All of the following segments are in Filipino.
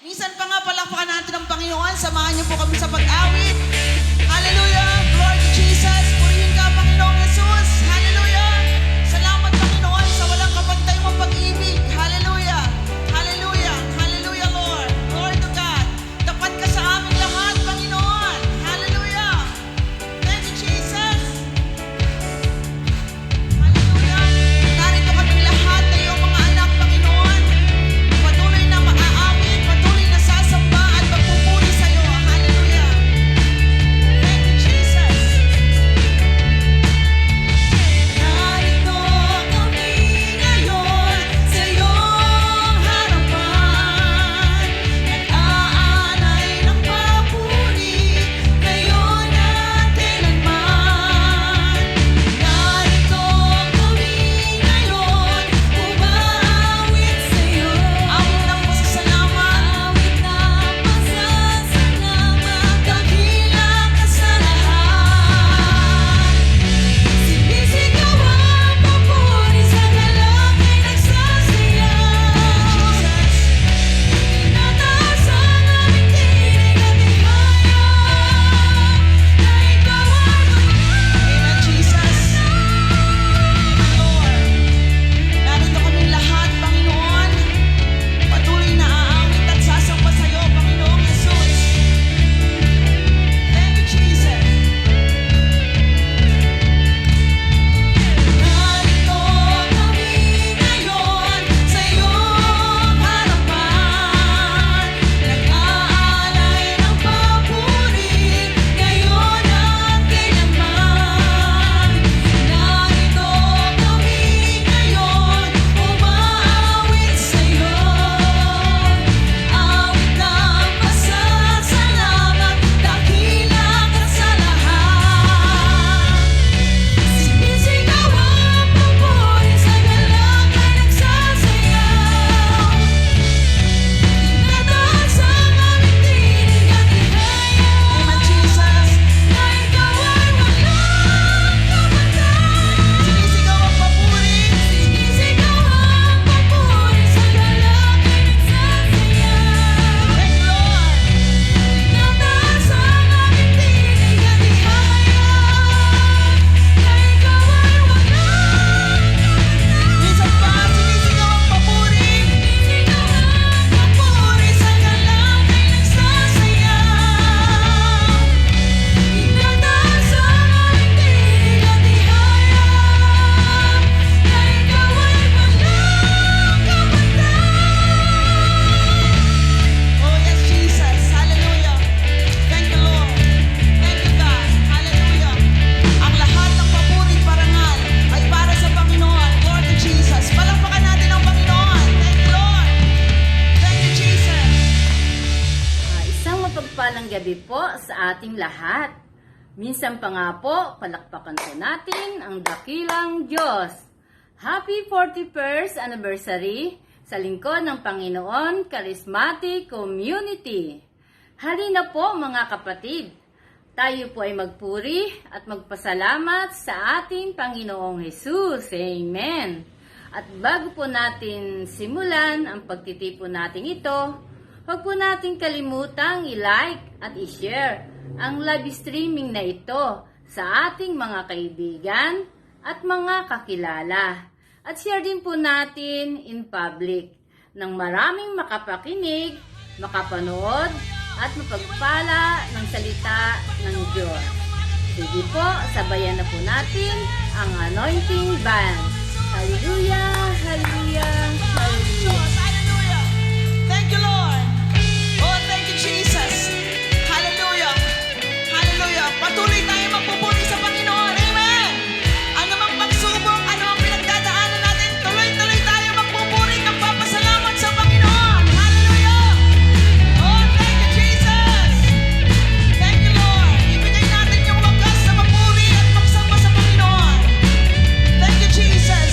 Minsan pa nga palakpakan natin ang Panginoon. Samahan niyo po kami sa pag-awit. Hallelujah! Glory to Jesus! Purihin ka, Panginoong Jesus! Hallelujah! Salamat, Panginoon, sa walang kapantay mong pag-ibig. Hallelujah! Hallelujah! Hallelujah, Lord! Glory to God! Tapat ka sa aming lahat, Panginoon! Hallelujah! Thank you, Jesus! Hallelujah! Narito kaming lahat na iyong mga anak, Panginoon. Patuloy na maaawit, patuloy na sasamba at magpupuri sa iyo. Hallelujah! Thank you, Jesus! Narito kami ngayon sa iyong harapan. Nag-aalay ng papuri ngayon at kailanman. Narito kami ngayon, umaawit sa iyo. Awit ng pasasalamat, awit ng pasasalamat, dakila ka sa lahat. Sinisigaw ang papuri sa galak ay nagsasayaw. Tinataas ang aming tinig at ihaya na ikaw ay Amen, Jesus. Lord, narito kaming lahat, Panginoon. Patuloy na aawit at sasamba sa iyo, Panginoong Jesus. Thank you, Jesus. Narito kami ngayon sa iyong harapan. Nag-aalay ng papuri ngayon at kailanman. Narito kami ngayon, umaawit sa iyo. Awit ng pasasalamat, dakila ka sa lahat. Sinisigaw ang papuri sa galak ay nagsasayaw. Tinataas ang aming tinig at ihaya. Amen, Jesus. Na ikaw ay walang kapantay. Sinisigaw ang papuri. Sinisigaw ang papuri sa galak ay nagsasayaw. Thank you, Lord. Tinataas ang aming tinig at ihaya. Na ikaw ay walang kapantay. Minsan pa, sinisigaw ang papuri. Sinisigaw ang papuri sa galak ay nagsasayaw. Tinataas ang aming tinig at ihaya. Na ikaw ay walang kapantay. Oh yes, Jesus. Hallelujah. Thank you, Lord. Thank you, God. Hallelujah. Ang lahat ng papuri parangal ay para sa Panginoon. Lord to Jesus. Palakpakan natin ang Panginoon. Thank you, Lord. Thank you, Jesus. Isang mapagpalang gabi po sa ating lahat. Minsan pa nga po, palakpakan po natin ang dakilang Diyos. Happy 41st anniversary sa lingkod ng Panginoon Charismatic Community. Halina po mga kapatid, tayo po ay magpuri at magpasalamat sa ating Panginoong Jesus. Amen. At bago po natin simulan ang pagtitipon natin ito, huwag po natin kalimutang i-like at i-share ang live streaming na ito sa ating mga kaibigan at mga kakilala. At share din po natin in public nang maraming makapakinig, makapanood at mapagpala ng salita ng Diyos. Sige po, sabayan na po natin ang anointing band. Hallelujah, hallelujah, hallelujah. Hallelujah. Thank you, Lord. Oh, thank you, Jesus. Hallelujah. Hallelujah. Patuloy tayo magpupuri sa Panginoon. Amen. Ano mang pagsubok, ano ang pinagdadaanan natin, tuloy-tuloy tayo magpupuri ng papasalamat sa Panginoon. Hallelujah. Oh, thank you, Jesus. Thank you, Lord. Ibigay natin yung wagas sa papuri at magsamba sa Panginoon. Thank you, Jesus.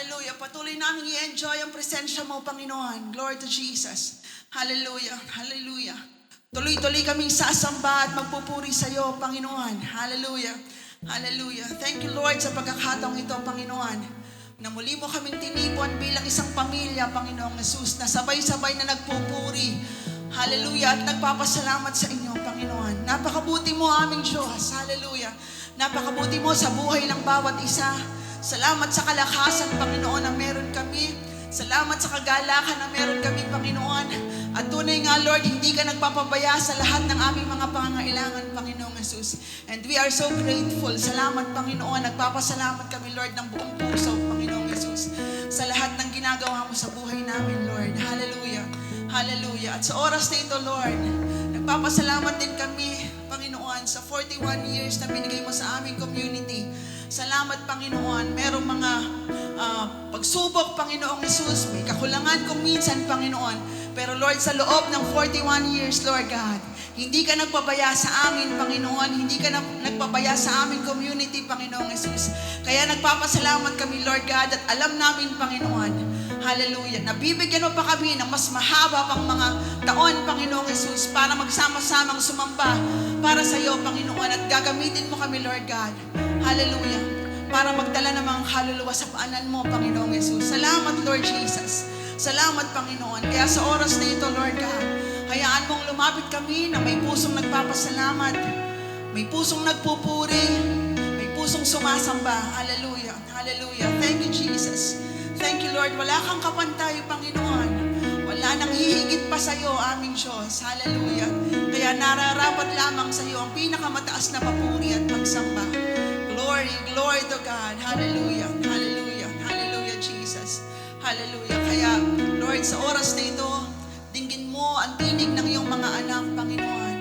Hallelujah. Patuloy namin i-enjoy ang presensya mo, Panginoon. Glory to Jesus. Hallelujah. Hallelujah. Tuloy-tuloy kaming sasamba at magpupuri sa iyo, Panginoon. Hallelujah. Hallelujah. Thank you, Lord, sa pagkakataong ito, Panginoon, na muli mo kaming tinipon bilang isang pamilya, Panginoong Jesus, na sabay-sabay na nagpupuri. Hallelujah. At nagpapasalamat sa inyo, Panginoon. Napakabuti mo, aming Diyos. Hallelujah. Napakabuti mo sa buhay ng bawat isa. Salamat sa kalakasan, Panginoon, na meron kami. Salamat sa kagalakan na meron kami, Panginoon. At tunay nga, Lord, hindi ka nagpapabaya sa lahat ng aming mga pangangailangan, Panginoong Jesus. And we are so grateful. Salamat, Panginoon. Nagpapasalamat kami, Lord, ng buong puso, Panginoong Jesus, sa lahat ng ginagawa mo sa buhay namin, Lord. Hallelujah. Hallelujah. At sa oras na ito, Lord, nagpapasalamat din kami, Panginoon, sa 41 years na binigay mo sa aming community. Salamat, Panginoon. Merong mga pagsubok, Panginoong Jesus. May kakulangan kung minsan, Panginoon. Pero Lord, sa loob ng 41 years, Lord God, hindi ka nagpabaya sa amin, Panginoon. Hindi ka nagpabaya sa aming community, Panginoong Jesus. Kaya nagpapasalamat kami, Lord God, at alam namin, Panginoon, hallelujah, nabibigyan mo pa kami ng mas mahaba pang mga taon, Panginoong Jesus, para magsama-samang sumamba para sa iyo, Panginoon, at gagamitin mo kami, Lord God, hallelujah, para magdala ng mga kaluluwa sa paanan mo, Panginoong Jesus. Salamat, Lord Jesus. Salamat, Panginoon. Kaya sa oras na ito, Lord God, hayaan mong lumapit kami na may pusong nagpapasalamat, may pusong nagpupuri, may pusong sumasamba. Hallelujah. Hallelujah. Thank you, Jesus. Thank you, Lord. Wala kang kapantay, Panginoon. Wala nang hihigit pa sa iyo, aming Diyos. Hallelujah. Kaya nararapat lamang sa iyo ang pinakamataas na papuri at pagsamba. Glory, glory to God. Hallelujah. Hallelujah. Hallelujah, Jesus. Hallelujah. Kaya, Lord, sa oras na ito, dinggin mo ang tinig ng iyong mga anak, Panginoon.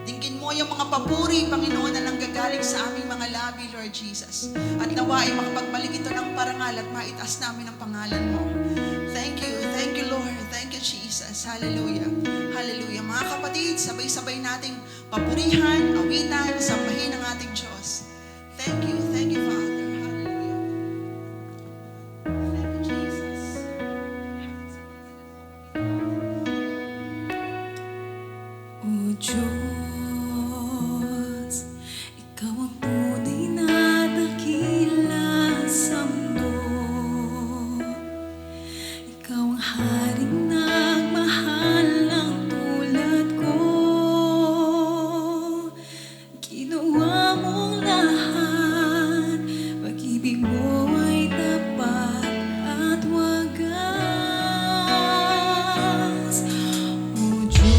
Dinggin mo yung mga papuri, Panginoon, na nanggagaling sa aming mga labi, Lord Jesus. At nawa ay makapagbalik ito ng parangal at maitaas namin ang pangalan mo. Thank you, Lord. Thank you, Jesus. Hallelujah. Hallelujah. Mga kapatid, sabay-sabay nating papurihan, awitan, sambahin ang ating Diyos. Thank you, Father. O Diyos, Ikaw ang tunay na dakila sa mundo. Ikaw ang haring nagmahal ng tulad ko. Ginawa mong lahat, pag-ibig mo ay tapat at wagas. O Diyos,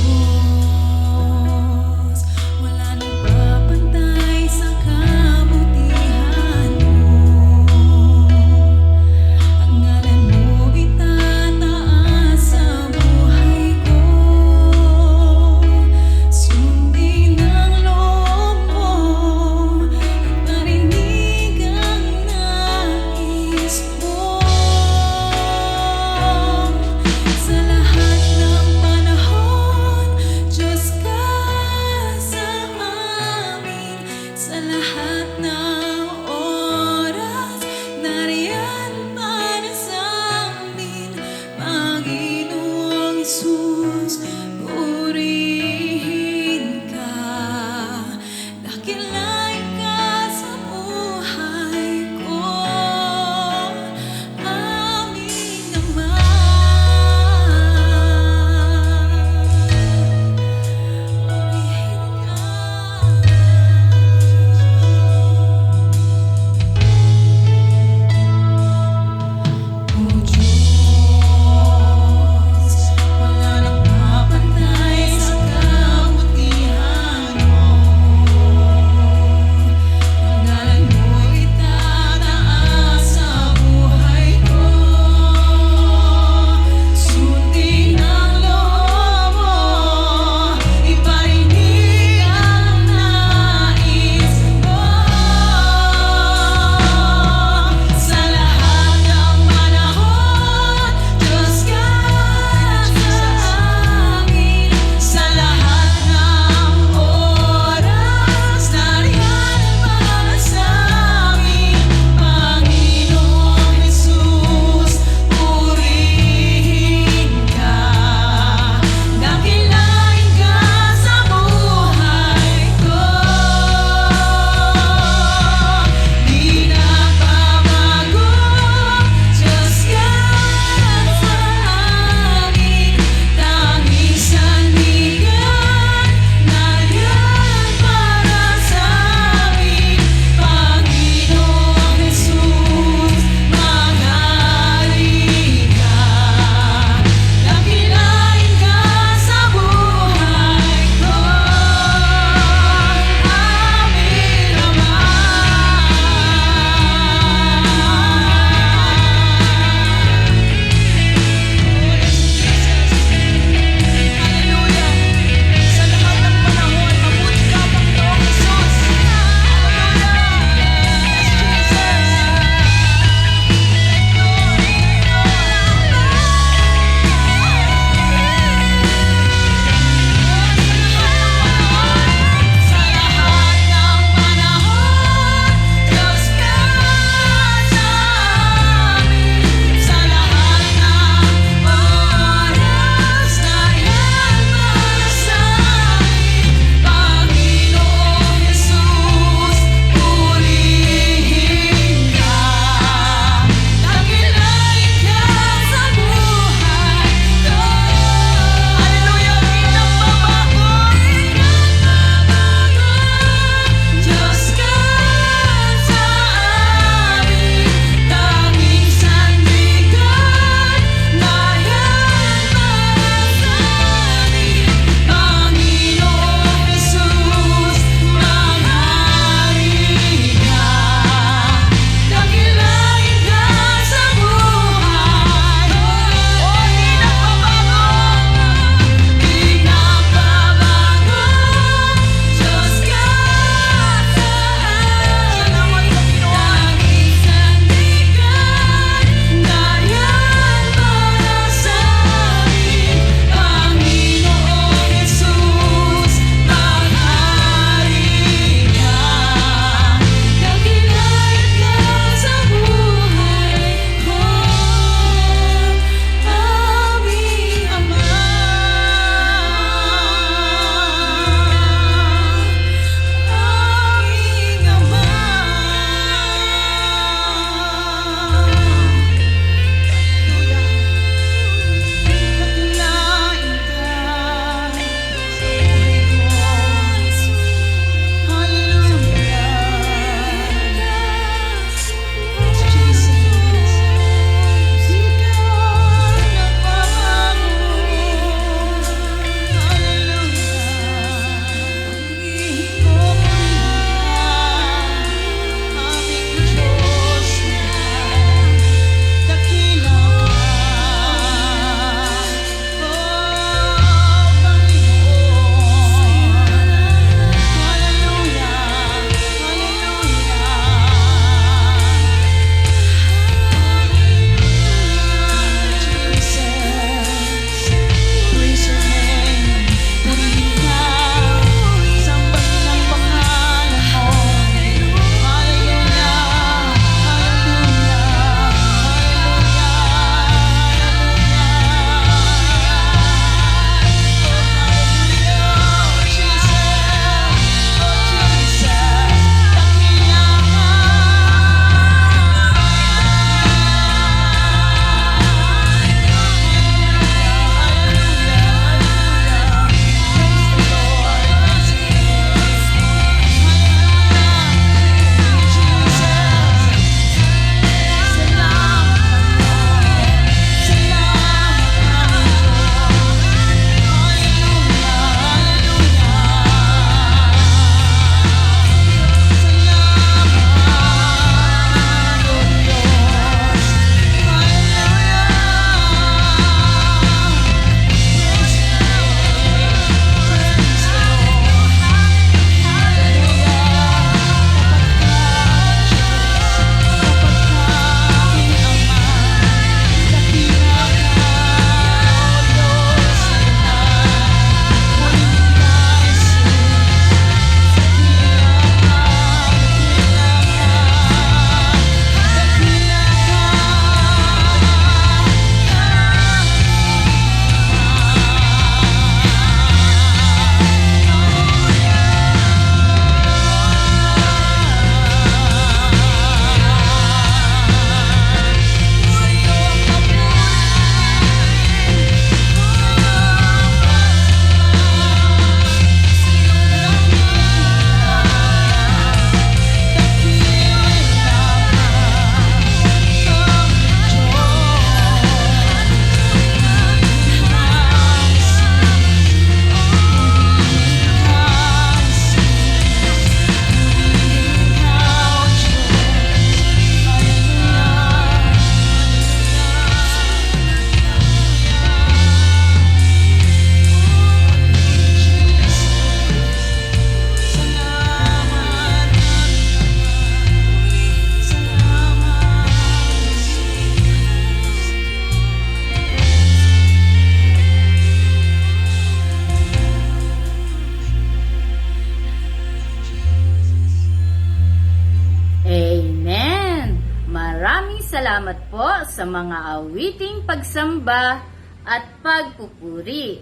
salamat po sa mga awiting pagsamba at pagpupuri.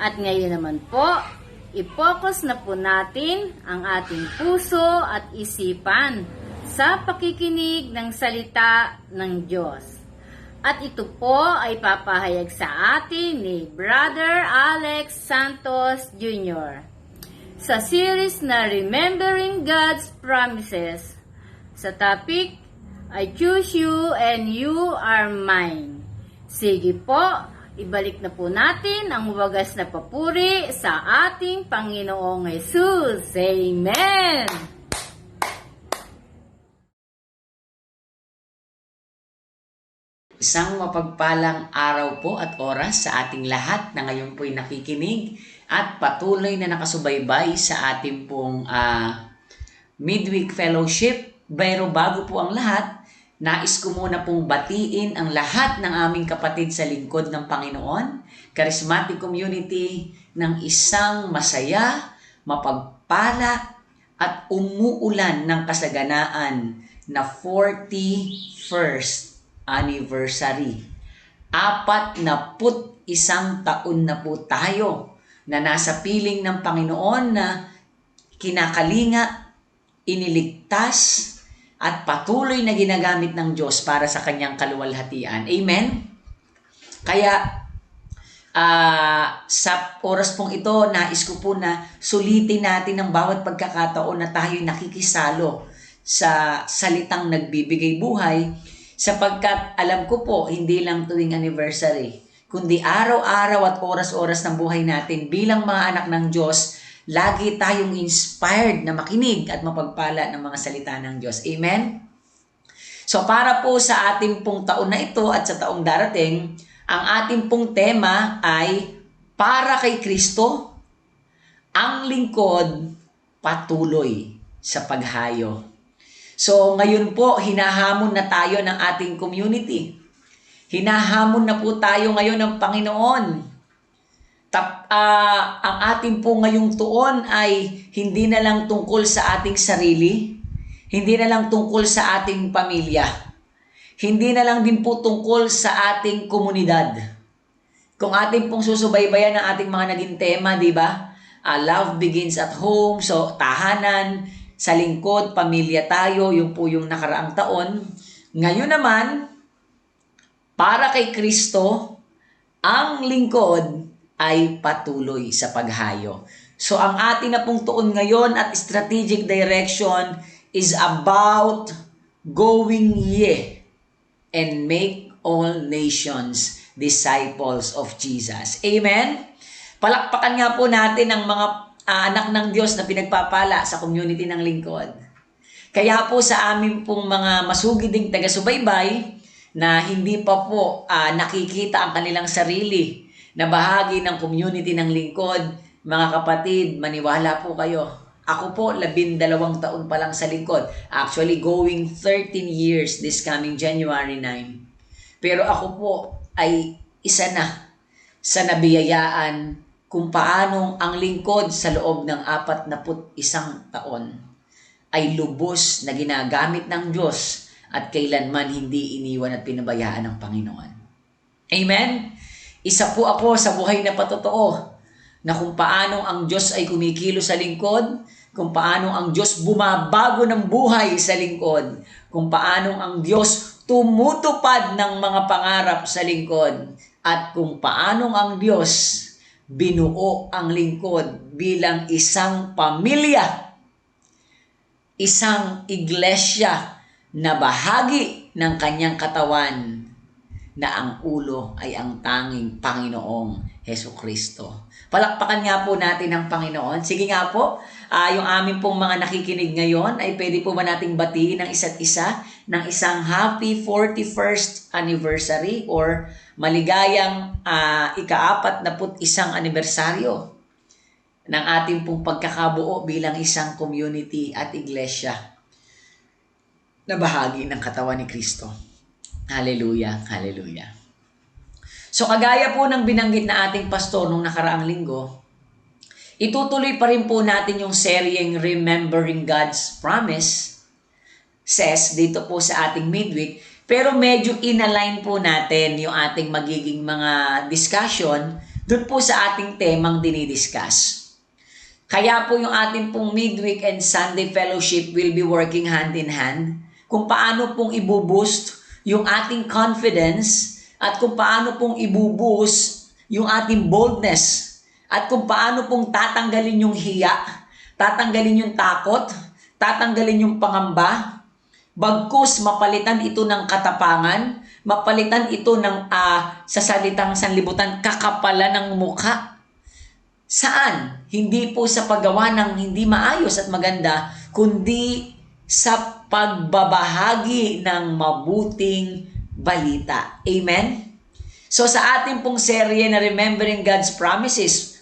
At ngayon naman po, i-focus na po natin ang ating puso at isipan sa pakikinig ng salita ng Diyos. At ito po ay papahayag sa atin ni Brother Alex Santos Jr. sa series na Remembering God's Promises. Sa topic, I choose you and you are mine. Sige po, ibalik na po natin ang wagas na papuri sa ating Panginoong Jesus. Amen! Isang mapagpalang araw po at oras sa ating lahat na ngayon po'y nakikinig at patuloy na nakasubaybay sa ating pong midweek fellowship. Pero bago po ang lahat, nais ko muna pong batiin ang lahat ng aming kapatid sa lingkod ng Panginoon, charismatic community ng isang masaya, mapagpala at umuulan ng kasaganaan na 41st anniversary. 41 taon na po tayo na nasa piling ng Panginoon na kinakalinga, iniligtas, at patuloy na ginagamit ng Diyos para sa kanyang kaluwalhatian. Amen? Kaya, sa oras pong ito, nais ko po na sulitin natin ang bawat pagkakataon na tayo'y nakikisalo sa salitang nagbibigay buhay, sapagkat alam ko po, hindi lang tuwing anniversary, kundi araw-araw at oras-oras ng buhay natin bilang mga anak ng Diyos, lagi tayong inspired na makinig at mapagpala ng mga salita ng Diyos. Amen? So para po sa ating pong taon na ito at sa taong darating, ang ating pong tema ay para kay Kristo, ang lingkod patuloy sa paghayo. So ngayon po, hinahamon na tayo ng ating community. Hinahamon na po tayo ngayon ng Panginoon. Ang ating po ngayong tuon ay hindi na lang tungkol sa ating sarili, hindi na lang tungkol sa ating pamilya, hindi na lang din po tungkol sa ating komunidad. Kung ating pong susubaybayan ang ating mga naging tema, di ba? Love begins at home, so tahanan, sa lingkod, pamilya tayo, yung po yung nakaraang taon. Ngayon naman, para kay Kristo, ang lingkod ay patuloy sa paghayo. So ang atin na pong tuon ngayon at strategic direction is about going ye and make all nations disciples of Jesus. Amen? Palakpakan nga po natin ang mga anak ng Diyos na pinagpapala sa community ng lingkod. Kaya po sa amin pong mga masugiding taga-subaybay na hindi pa po nakikita ang kanilang sarili na bahagi ng community ng lingkod, mga kapatid, maniwala po kayo. Ako po, 12 taon pa lang sa lingkod. Actually, going 13 years this coming January 9. Pero ako po ay isa na sa nabiyayaan kung paanong ang lingkod sa loob ng 41 taon ay lubos na ginagamit ng Diyos at kailanman hindi iniwan at pinabayaan ng Panginoon. Amen? Isa po ako sa buhay na patotoo na kung paanong ang Diyos ay kumikilo sa lingkod, kung paanong ang Diyos bumabago ng buhay sa lingkod, kung paanong ang Diyos tumutupad ng mga pangarap sa lingkod, at kung paanong ang Diyos binuo ang lingkod bilang isang pamilya, isang iglesia na bahagi ng kanyang katawan na ang ulo ay ang tanging Panginoong Hesukristo. Palakpakan nga po natin ang Panginoon. Sige nga po, yung aming pong mga nakikinig ngayon ay pwede po ba nating batiin ng isa't isa ng isang happy 41st anniversary or maligayang ika-41 anibersaryo ng ating pong pagkakabuo bilang isang community at iglesia na bahagi ng katawan ni Kristo. Hallelujah, hallelujah. So kagaya po ng binanggit na ating pastor nung nakaraang linggo, itutuloy pa rin po natin yung seryeng Remembering God's Promise says dito po sa ating midweek, Pero medyo inalign po natin yung ating magiging mga discussion dun po sa ating temang dinidiscuss. Kaya po yung ating pong midweek and Sunday fellowship will be working hand in hand kung paano pong ibuboost yung ating confidence at kung paano pong ibuboost yung ating boldness at kung paano pong tatanggalin yung hiya, tatanggalin yung takot, tatanggalin yung pangamba, bagkus mapalitan ito ng katapangan, mapalitan ito ng sa salitang sanlibutan, kakapalan ng mukha. Saan? Hindi po sa paggawa ng hindi maayos at maganda, kundi sa pagbabahagi ng mabuting balita. Amen? So sa ating pong serye na Remembering God's Promises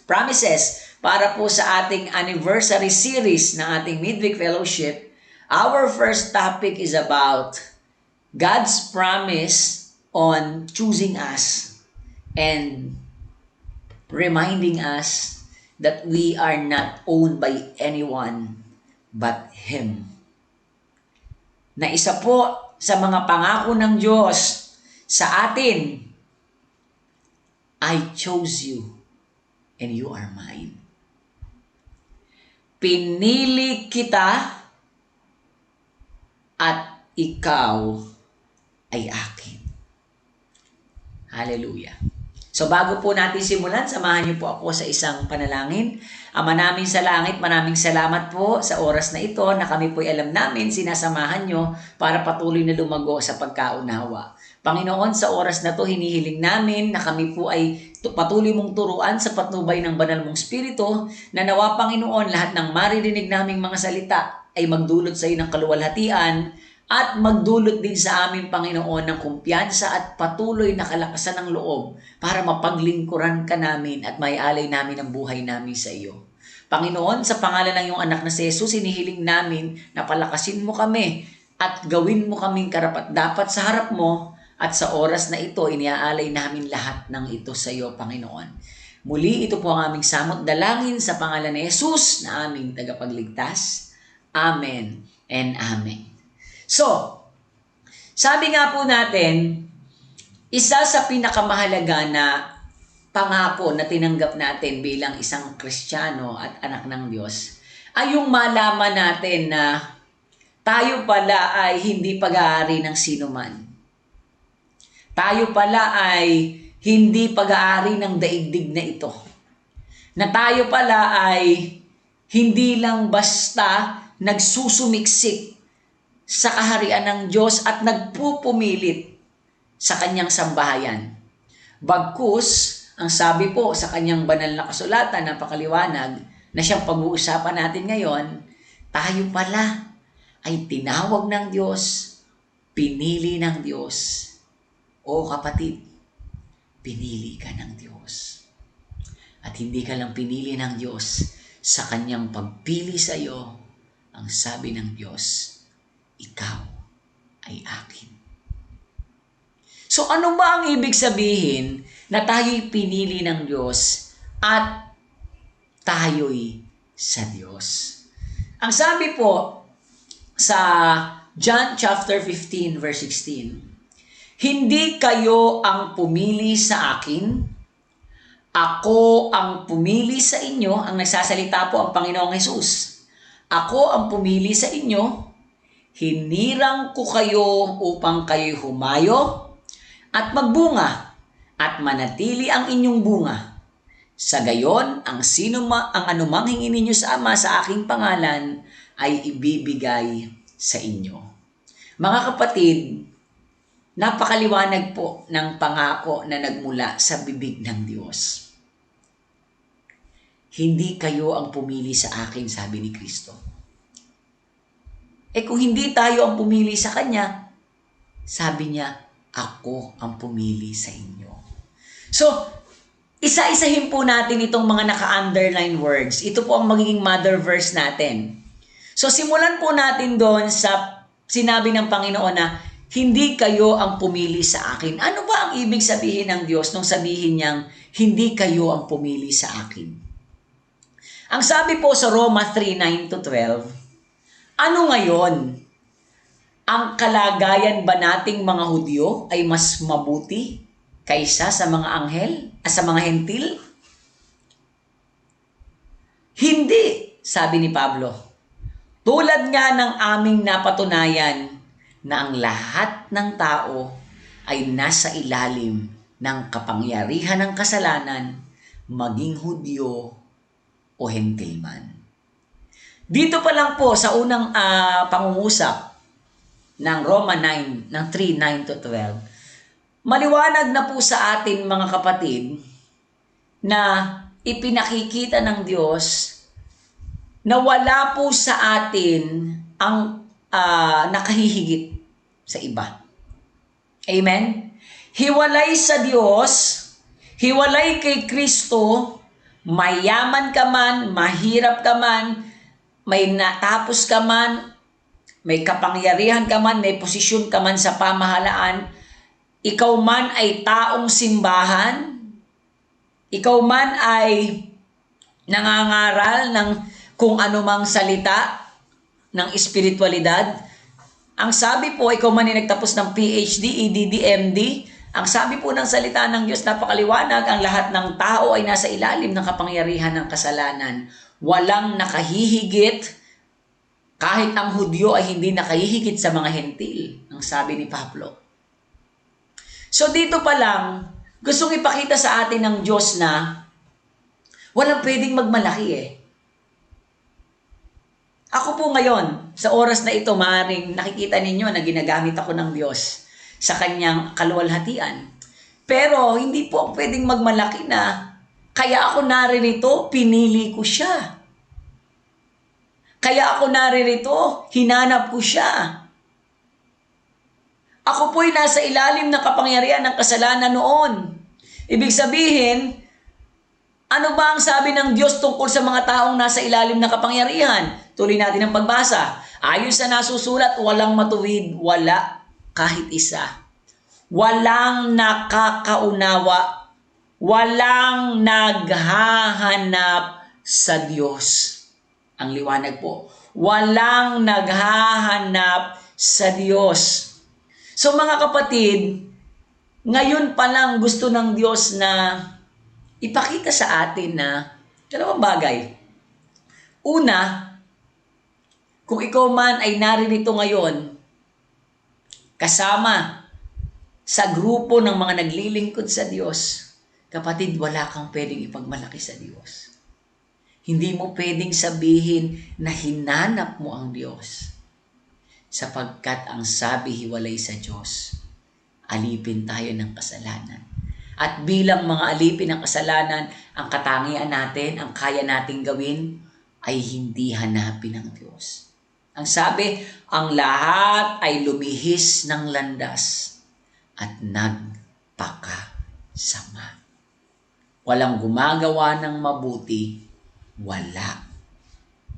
para po sa ating anniversary series ng ating midweek fellowship, our first topic is about God's promise on choosing us and reminding us that we are not owned by anyone but Him. Na isa po sa mga pangako ng Diyos sa atin, I chose you and you are mine. Pinili kita at ikaw ay akin. Hallelujah. So bago po natin simulan, samahan niyo po ako sa isang panalangin. Ama namin sa langit, maraming salamat po sa oras na ito na kami po'y alam namin, sinasamahan niyo para patuloy na lumago sa pagkaunawa. Panginoon, sa oras na to hinihiling namin na kami po ay patuloy mong turuan sa patnubay ng banal mong Espiritu, na nawa Panginoon lahat ng maririnig naming mga salita ay magdulot sa iyo ng kaluwalhatian at magdulot din sa amin, Panginoon, ng kumpiyansa at patuloy na kalakasan ng loob para mapaglingkuran ka namin at maialay namin ang buhay namin sa iyo. Panginoon, sa pangalan ng iyong anak na si Jesus, hinihiling namin na palakasin mo kami at gawin mo kaming karapat-dapat sa harap mo, at sa oras na ito, iniaalay namin lahat ng ito sa iyo, Panginoon. Muli, ito po ang aming samot dalangin sa pangalan ni Jesus na aming tagapagligtas. Amen and Amen. So, sabi nga po natin, isa sa pinakamahalaga na pangako na tinanggap natin bilang isang Kristiyano at anak ng Diyos ay yung malaman natin na tayo pala ay hindi pag-aari ng sinuman. Tayo pala ay hindi pag-aari ng daigdig na ito. Na tayo pala ay hindi lang basta nagsusumiksik sa kaharian ng Diyos at nagpupumilit sa kanyang sambahayan. Bagkus, ang sabi po sa kanyang banal na kasulatan, napakaliwanag, na siyang pag-uusapan natin ngayon, tayo pala ay tinawag ng Diyos, pinili ng Diyos. O kapatid, pinili ka ng Diyos. At hindi ka lang pinili ng Diyos, sa kanyang pagpili sa iyo, ang sabi ng Diyos, ikaw ay akin. So ano ba ang ibig sabihin na tayo'y pinili ng Diyos at tayo'y sa Diyos? Ang sabi po sa John chapter 15 verse 16, hindi kayo ang pumili sa akin, ako ang pumili sa inyo. Ang nagsasalita po ang Panginoong Hesus. Ako ang pumili sa inyo, hinirang ko kayo upang kayo'y humayo at magbunga at manatili ang inyong bunga. Sa gayon, ang anumang hingin ninyo sa Ama sa aking pangalan ay ibibigay sa inyo. Mga kapatid, napakaliwanag po ng pangako na nagmula sa bibig ng Diyos. Hindi kayo ang pumili sa akin, sabi ni Kristo. Kung hindi tayo ang pumili sa Kanya, sabi niya, ako ang pumili sa inyo. So, isa-isahin po natin itong mga naka-underline words. Ito po ang magiging mother verse natin. So, simulan po natin doon sa sinabi ng Panginoon na, hindi kayo ang pumili sa akin. Ano ba ang ibig sabihin ng Diyos nung sabihin niyang, hindi kayo ang pumili sa akin? Ang sabi po sa Roma 3:9-12, ano ngayon ang kalagayan ba nating mga Hudyo ay mas mabuti kaysa sa mga anghel, sa mga hentil? Hindi, sabi ni Pablo. Tulad nga ng aming napatunayan na ang lahat ng tao ay nasa ilalim ng kapangyarihan ng kasalanan, maging Hudyo o hentil man. Dito pa lang po sa unang pangungusap ng Roma 9, ng 3:9 to 12, maliwanag na po sa atin mga kapatid na ipinakikita ng Diyos na wala po sa atin ang nakahihigit sa iba. Amen? Hiwalay sa Diyos, hiwalay kay Kristo, mayaman ka man, mahirap ka man, may natapos ka man, may kapangyarihan ka man, may posisyon ka man sa pamahalaan, ikaw man ay taong simbahan, ikaw man ay nangangaral ng kung anumang salita ng espiritualidad. Ang sabi po, ikaw man ay nagtapos ng PhD, EDD, MD, ang sabi po ng salita ng Diyos, napakaliwanag, ang lahat ng tao ay nasa ilalim ng kapangyarihan ng kasalanan. Walang nakahihigit, kahit ang Hudyo ay hindi nakahihigit sa mga hentil, ang sabi ni Pablo. So dito pa lang, gustong ipakita sa atin ng Diyos na walang pwedeng magmalaki eh. Ako po ngayon, sa oras na ito, maaaring nakikita ninyo na ginagamit ako ng Diyos sa kanyang kaluwalhatian. Pero hindi po ako pwedeng magmalaki na kaya ako naririto, pinili ko siya. Kaya ako naririto, hinanap ko siya. Ako po'y nasa ilalim ng kapangyarihan ng kasalanan noon. Ibig sabihin, ano ba ang sabi ng Diyos tungkol sa mga taong nasa ilalim ng kapangyarihan? Tuloy natin ang pagbasa. Ayon sa nasusulat, walang matuwid, wala kahit isa. Walang nakakaunawa, walang naghahanap sa Diyos. Ang liwanag po, walang naghahanap sa Diyos. So mga kapatid, ngayon pa lang gusto ng Diyos na ipakita sa atin na dalawang bagay. Una, kung ikaw man ay naririto ngayon, kasama sa grupo ng mga naglilingkod sa Diyos, kapatid, wala kang pwedeng ipagmalaki sa Diyos. Hindi mo pwedeng sabihin na hinanap mo ang Diyos. Sapagkat ang sabi hiwalay sa Diyos, alipin tayo ng kasalanan. At bilang mga alipin ng kasalanan, ang katangian natin, ang kaya nating gawin, ay hindi hanapin ng Diyos. Ang sabi, ang lahat ay lumihis ng landas at nagpakasama. Walang gumagawa ng mabuti, wala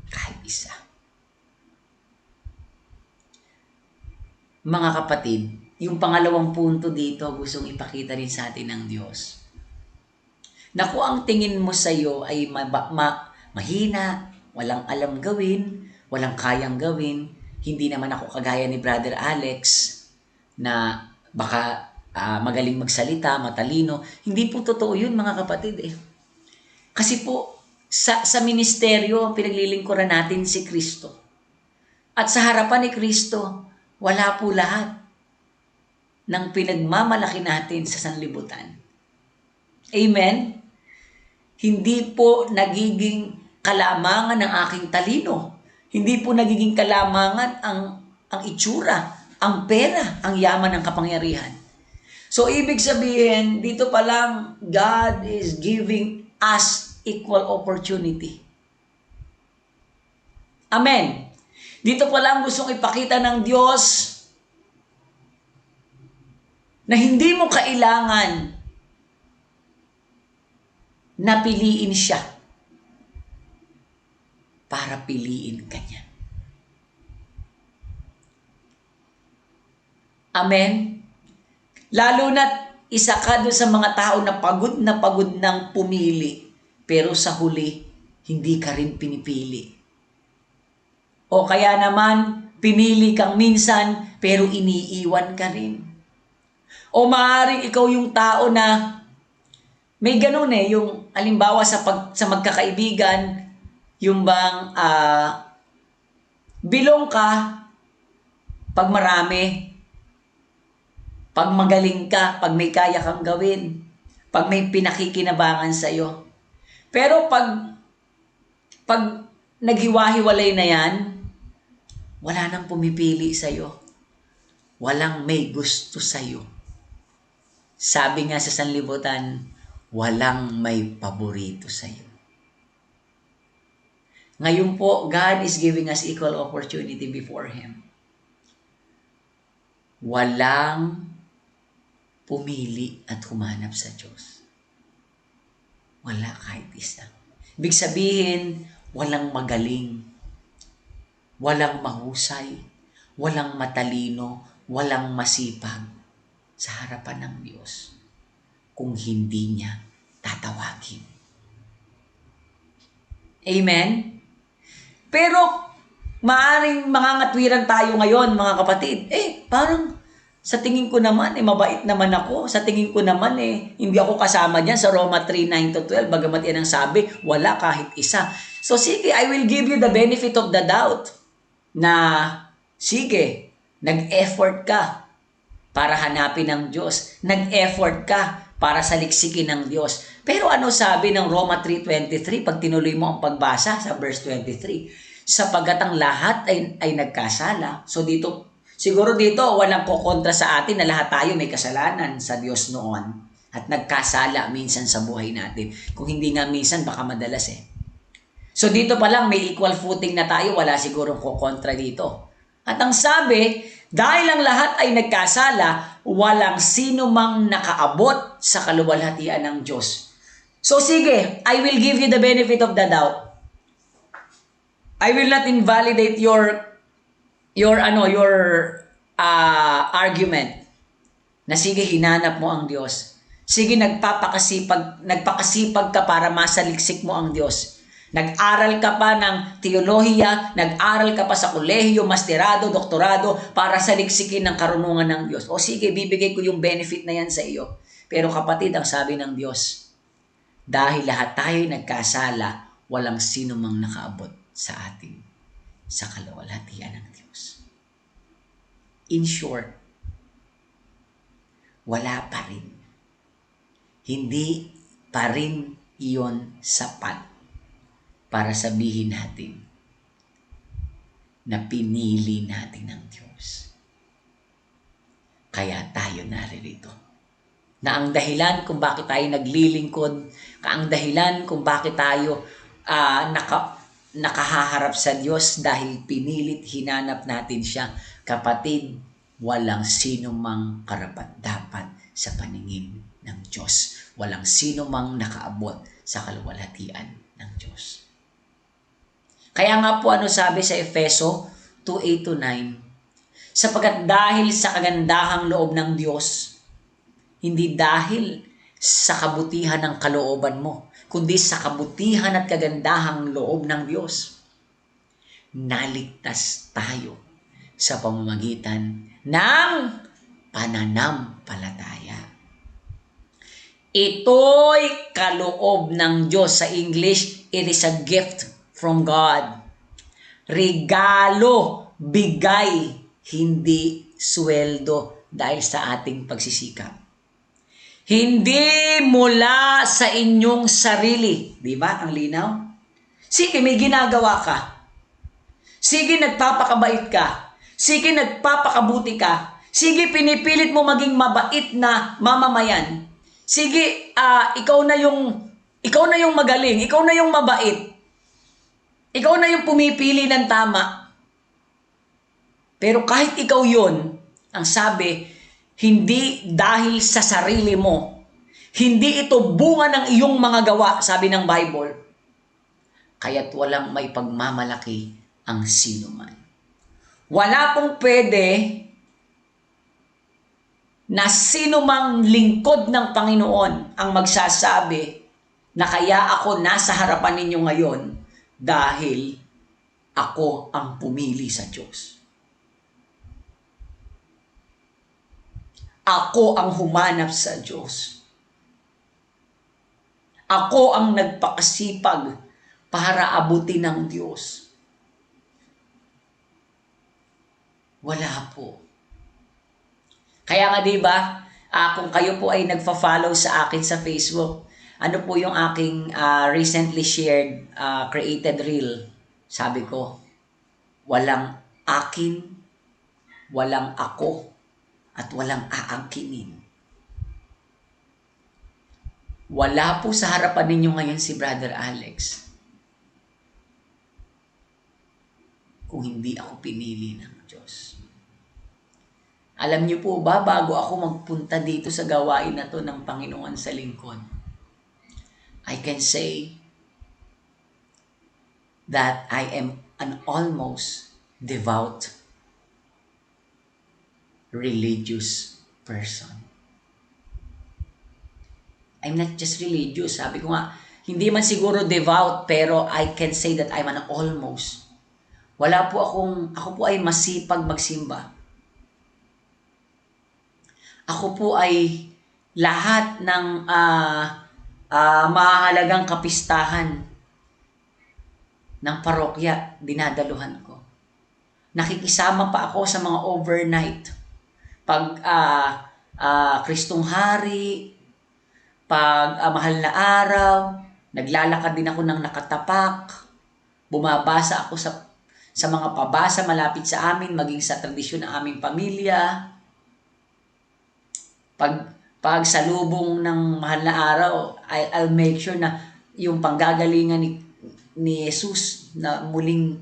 kahit isa. Mga kapatid, yung pangalawang punto dito, gustong ipakita rin sa atin ng Diyos. Na kung ang tingin mo sa iyo ay mahina, walang alam gawin, walang kayang gawin, hindi naman ako kagaya ni Brother Alex na baka magaling magsalita, matalino. Hindi po totoo yun mga kapatid eh. Kasi po, sa ministeryo, ang pinaglilingkuran natin si Kristo. At sa harapan ni Kristo, wala po lahat ng pinagmamalaki natin sa sanlibutan. Amen? Hindi po nagiging kalamangan ng aking talino. Hindi po nagiging kalamangan ang itsura, ang pera, ang yaman ng kapangyarihan. So, ibig sabihin, dito pa lang, God is giving us equal opportunity. Amen. Dito pa lang gustong ipakita ng Diyos na hindi mo kailangan na piliin siya para piliin ka niya. Amen? Lalo na't isa ka doon sa mga tao na pagod ng pumili, pero sa huli, hindi ka rin pinipili. O kaya naman, pinili kang minsan, pero iniiwan ka rin. O maaaring ikaw yung tao na may ganun yung halimbawa sa magkakaibigan, yung bang bilong ka pag marami, pag magaling ka, pag may kaya kang gawin, pag may pinakikinabangan sa'yo. Pero pag naghiwa-hiwalay na yan, wala nang pumipili sa'yo. Walang may gusto sa'yo. Sabi nga sa sanlibutan, walang may paborito sa'yo. Ngayon po, God is giving us equal opportunity before Him. Walang pumili at humanap sa Diyos. Wala kahit isa. Ibig sabihin, walang magaling, walang mahusay, walang matalino, walang masipag sa harapan ng Diyos kung hindi niya tatawagin. Amen? Pero, maaring mangangatwiran tayo ngayon, mga kapatid. Parang sa tingin ko naman, mabait naman ako. Sa tingin ko naman, hindi ako kasama dyan sa Roma 3:9-12. Bagamat yan ang sabi, wala kahit isa. So sige, I will give you the benefit of the doubt na sige, nag-effort ka para hanapin ng Diyos. Nag-effort ka para saliksikin ng Diyos. Pero ano sabi ng Roma 3:23 pag tinuloy mo ang pagbasa sa verse 23? Sapagkat ang lahat ay nagkasala. So siguro dito walang kokontra sa atin na lahat tayo may kasalanan sa Diyos noon. At nagkasala minsan sa buhay natin. Kung hindi nga minsan, baka madalas So dito pa lang may equal footing na tayo, wala sigurong kokontra dito. At ang sabi, dahil ang lahat ay nagkasala, walang sino mang nakaabot sa kaluwalhatian ng Diyos. So sige, I will give you the benefit of the doubt. I will not invalidate your argument na sige, hinanap mo ang Diyos. Sige, nagpakasipag ka para masaliksik mo ang Diyos. Nag-aral ka pa ng teolohiya, nag-aral ka pa sa kolehiyo, masterado, doktorado para saliksikin ng karunungan ng Diyos. O sige, bibigay ko yung benefit na yan sa iyo. Pero kapatid, ang sabi ng Diyos, dahil lahat tayo nagkasala, walang sino mang nakaabot sa atin sa kaluwalhatian ng Diyos. In short, wala pa rin. Hindi pa rin iyon sapat para sabihin natin na pinili natin ng Diyos. Kaya tayo naririto. Na ang dahilan kung bakit tayo naglilingkod, ang dahilan kung bakit tayo nakahaharap sa Diyos dahil pinilit hinanap natin siya. Kapatid, walang sino mang karapat-dapat sa paningin ng Diyos. Walang sino mang nakaabot sa kaluwalhatian ng Diyos. Kaya nga po sabi sa Efeso 2:8-9, sapagkat dahil sa kagandahang loob ng Diyos, hindi dahil sa kabutihan ng kalooban mo, kundi sa kabutihan at kagandahang loob ng Diyos, naligtas tayo sa pamamagitan ng pananampalataya. Ito'y kaloob ng Diyos. Sa English, it is a gift from God. Regalo, bigay, hindi sweldo dahil sa ating pagsisikap. Hindi mula sa inyong sarili. Di ba? Ang linaw. Sige, may ginagawa ka. Sige, nagpapakabait ka. Sige, nagpapakabuti ka. Sige, pinipilit mo maging mabait na mamamayan. Sige, ikaw na yung magaling. Ikaw na yung mabait. Ikaw na yung pumipili ng tama. Pero kahit ikaw yun, ang sabi, hindi dahil sa sarili mo. Hindi ito bunga ng iyong mga gawa, sabi ng Bible. Kaya't walang may pagmamalaki ang sino man. Wala pong pwede na sino mang lingkod ng Panginoon ang magsasabi na kaya ako nasa harapan ninyo ngayon dahil ako ang pumili sa Diyos. Ako ang humanap sa Diyos. Ako ang nagpakasipag para abutin ng Diyos. Wala po. Kaya nga 'di ba, kung kayo po ay nagfa-follow sa akin sa Facebook, ano po yung aking recently shared created reel? Sabi ko, walang akin, walang ako, at walang aangkinin. Wala po sa harapan ninyo ngayon si Brother Alex kung hindi ako pinili ng Diyos. Alam niyo po ba, bago ako magpunta dito sa gawain na to ng Panginoon sa lingkod, I can say that I am an almost devout religious person. I'm not just religious. Sabi ko nga, hindi man siguro devout, pero I can say that I'm an almost. Ako po ay masipag magsimba. Ako po ay lahat ng mahalagang kapistahan ng parokya, dinadaluhan ko. Nakikisama pa ako sa mga overnight. Pag Kristong Hari, pag mahal na araw, naglalakad din ako ng nakatapak, bumabasa ako sa mga pabasa malapit sa amin, maging sa tradisyon ng aming pamilya. Pag salubong ng mahal na araw, I'll make sure na yung panggagalingan ni Jesus na muling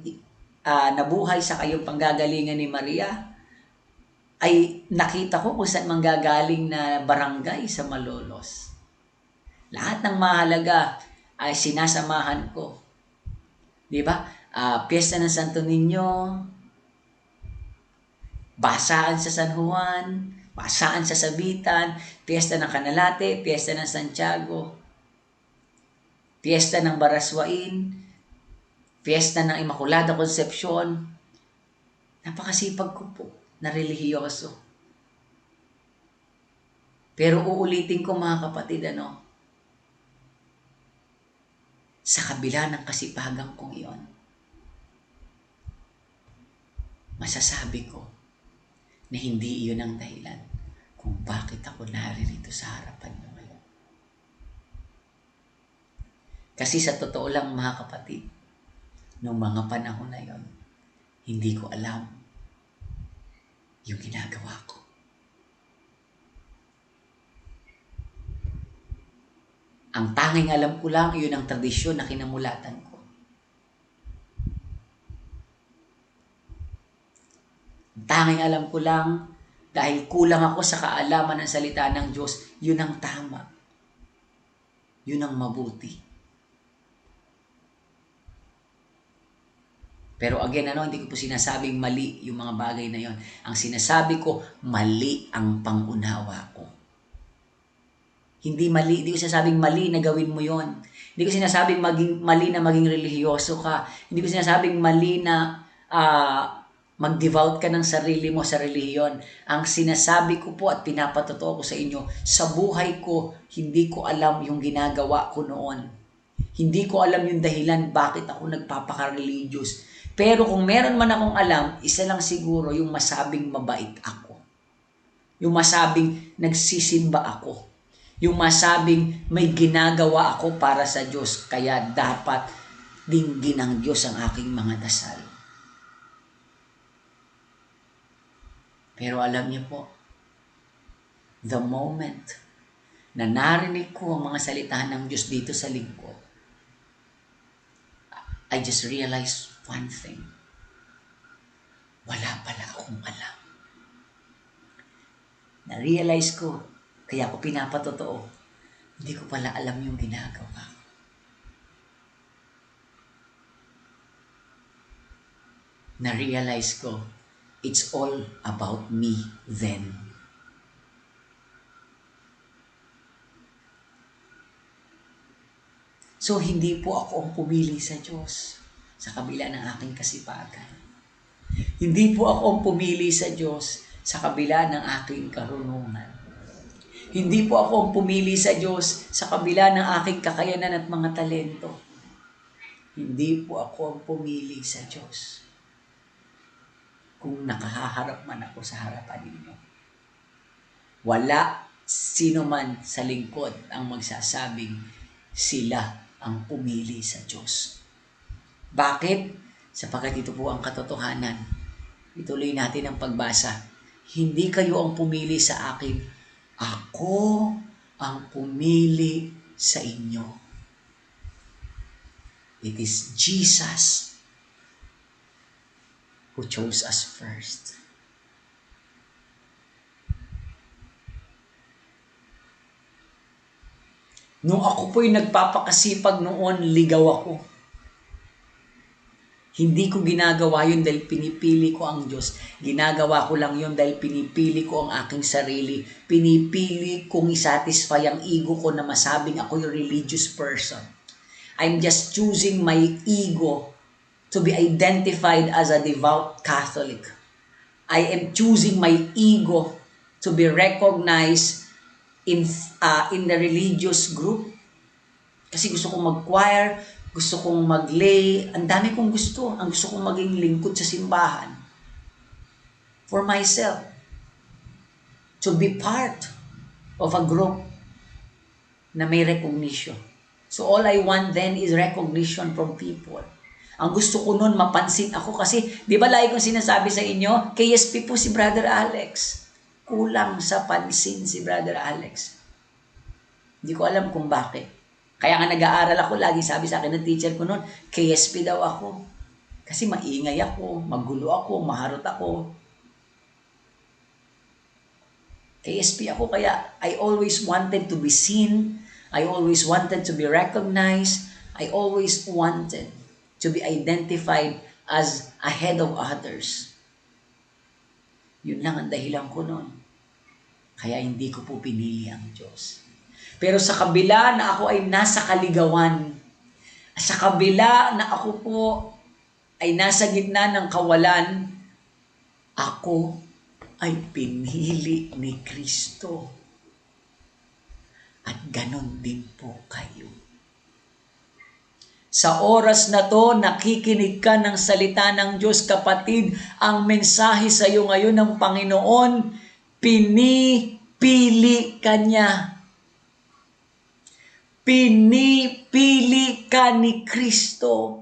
nabuhay sa kayong panggagalingan ni Maria, ay nakita ko kung saan manggagaling na barangay sa Malolos. Lahat ng mahalaga ay sinasamahan ko. Di ba? Piyesta ng Santo Niño, basaan sa San Juan, basaan sa Sabitan, piyesta ng Canalate, piyesta ng Santiago, piyesta ng Baraswain, piyesta ng Immaculada Concepcion. Napakasipag ko po na relihiyoso. Pero uulitin ko mga kapatid, sa kabila ng kasipagan kong iyon, masasabi ko na hindi iyon ang dahilan kung bakit ako naririto sa harapan niyo ngayon. Kasi sa totoo lang mga kapatid, noong mga panahon na yon, hindi ko alam yung ginagawa ko. Ang tanging alam ko lang, yun ang tradisyon na kinamulatan ko. Ang tanging alam ko lang, dahil kulang ako sa kaalaman ng salita ng Diyos, yun ang tama. Yun ang mabuti. Pero again, hindi ko po sinasabing mali yung mga bagay na yon. Ang sinasabi ko, mali ang pangunawa ko. Hindi ko sinasabing mali na gawin mo yon. Hindi ko sinasabing mali na maging relihiyoso ka. Hindi ko sinasabing mali na mag-devout ka ng sarili mo sa relihiyon. Ang sinasabi ko po at pinapatotoo ko sa inyo, sa buhay ko, hindi ko alam yung ginagawa ko noon. Hindi ko alam yung dahilan bakit ako nagpapaka-religious. Pero kung meron man akong alam, isa lang siguro yung masabing mabait ako. Yung masabing nagsisimba ako. Yung masabing may ginagawa ako para sa Diyos, kaya dapat dinggin ng Diyos ang aking mga dasal. Pero alam niyo po, the moment na narinig ko ang mga salita ng Diyos dito sa lingkod, I just realized one thing. Wala pala akong alam. Na-realize ko, kaya ako pinapatotoo, hindi ko pala alam yung ginagawa. Na-realize ko, it's all about me then. So, hindi po ako ang pumili sa Diyos sa kabila ng aking kasipagan. Hindi po ako ang pumili sa Diyos sa kabila ng aking karunungan. Hindi po ako ang pumili sa Diyos sa kabila ng aking kakayanan at mga talento. Hindi po ako ang pumili sa Diyos kung nakahaharap man ako sa harapan ninyo. Wala sino man sa lingkod ang magsasabing sila ang pumili sa Diyos. Bakit? Sapagkat ito po ang katotohanan. Ituloy natin ang pagbasa. Hindi kayo ang pumili sa akin. Ako ang pumili sa inyo. It is Jesus who chose us first. Nung ako po'y nagpapakasipag noon, ligaw ako. Hindi ko ginagawa yun dahil pinipili ko ang Diyos. Ginagawa ko lang yun dahil pinipili ko ang aking sarili. Pinipili kong isatisfy ang ego ko na masabing ako yung religious person. I'm just choosing my ego to be identified as a devout Catholic. I am choosing my ego to be recognized in the religious group. Kasi gusto kong mag-choir, gusto kong mag-lay, ang dami kong gusto. Ang gusto kong maging lingkod sa simbahan. For myself. To be part of a group na may recognition. So all I want then is recognition from people. Ang gusto ko nun, mapansin ako kasi, di ba lagi kong sinasabi sa inyo, KSP po si Brother Alex. Kulang sa pansin si Brother Alex. Hindi ko alam kung bakit. Kaya nga nag-aaral ako, lagi sabi sa akin ng teacher ko noon, KSP daw ako. Kasi maingay ako, magulo ako, maharot ako. KSP ako, kaya I always wanted to be seen. I always wanted to be recognized. I always wanted to be identified as ahead of others. Yun lang ang dahilan ko noon. Kaya hindi ko po pinili ang Diyos. Pero sa kabila na ako ay nasa kaligawan, sa kabila na ako po ay nasa gitna ng kawalan, ako ay pinili ni Kristo. At ganon din po kayo. Sa oras na to, nakikinig ka ng salita ng Diyos, kapatid. Ang mensahe sa iyo ngayon ng Panginoon, pinipili ka niya. Pinipili ka ni Kristo.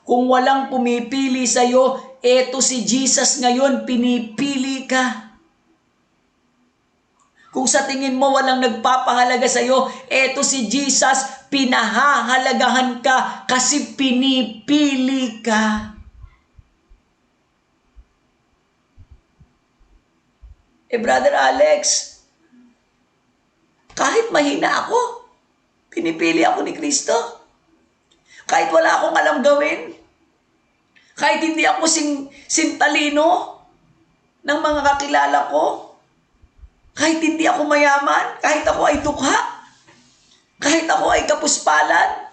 Kung walang pumipili sa iyo, eto si Jesus ngayon, pinipili ka. Kung sa tingin mo walang nagpapahalaga sa iyo, eto si Jesus, pinahahalagahan ka kasi pinipili ka. Brother Alex, kahit mahina ako, pinipili ako ni Kristo. Kahit wala akong alam gawin, kahit hindi ako sintalino ng mga kakilala ko, kahit hindi ako mayaman, kahit ako ay dukha, kahit ako ay kapuspalan,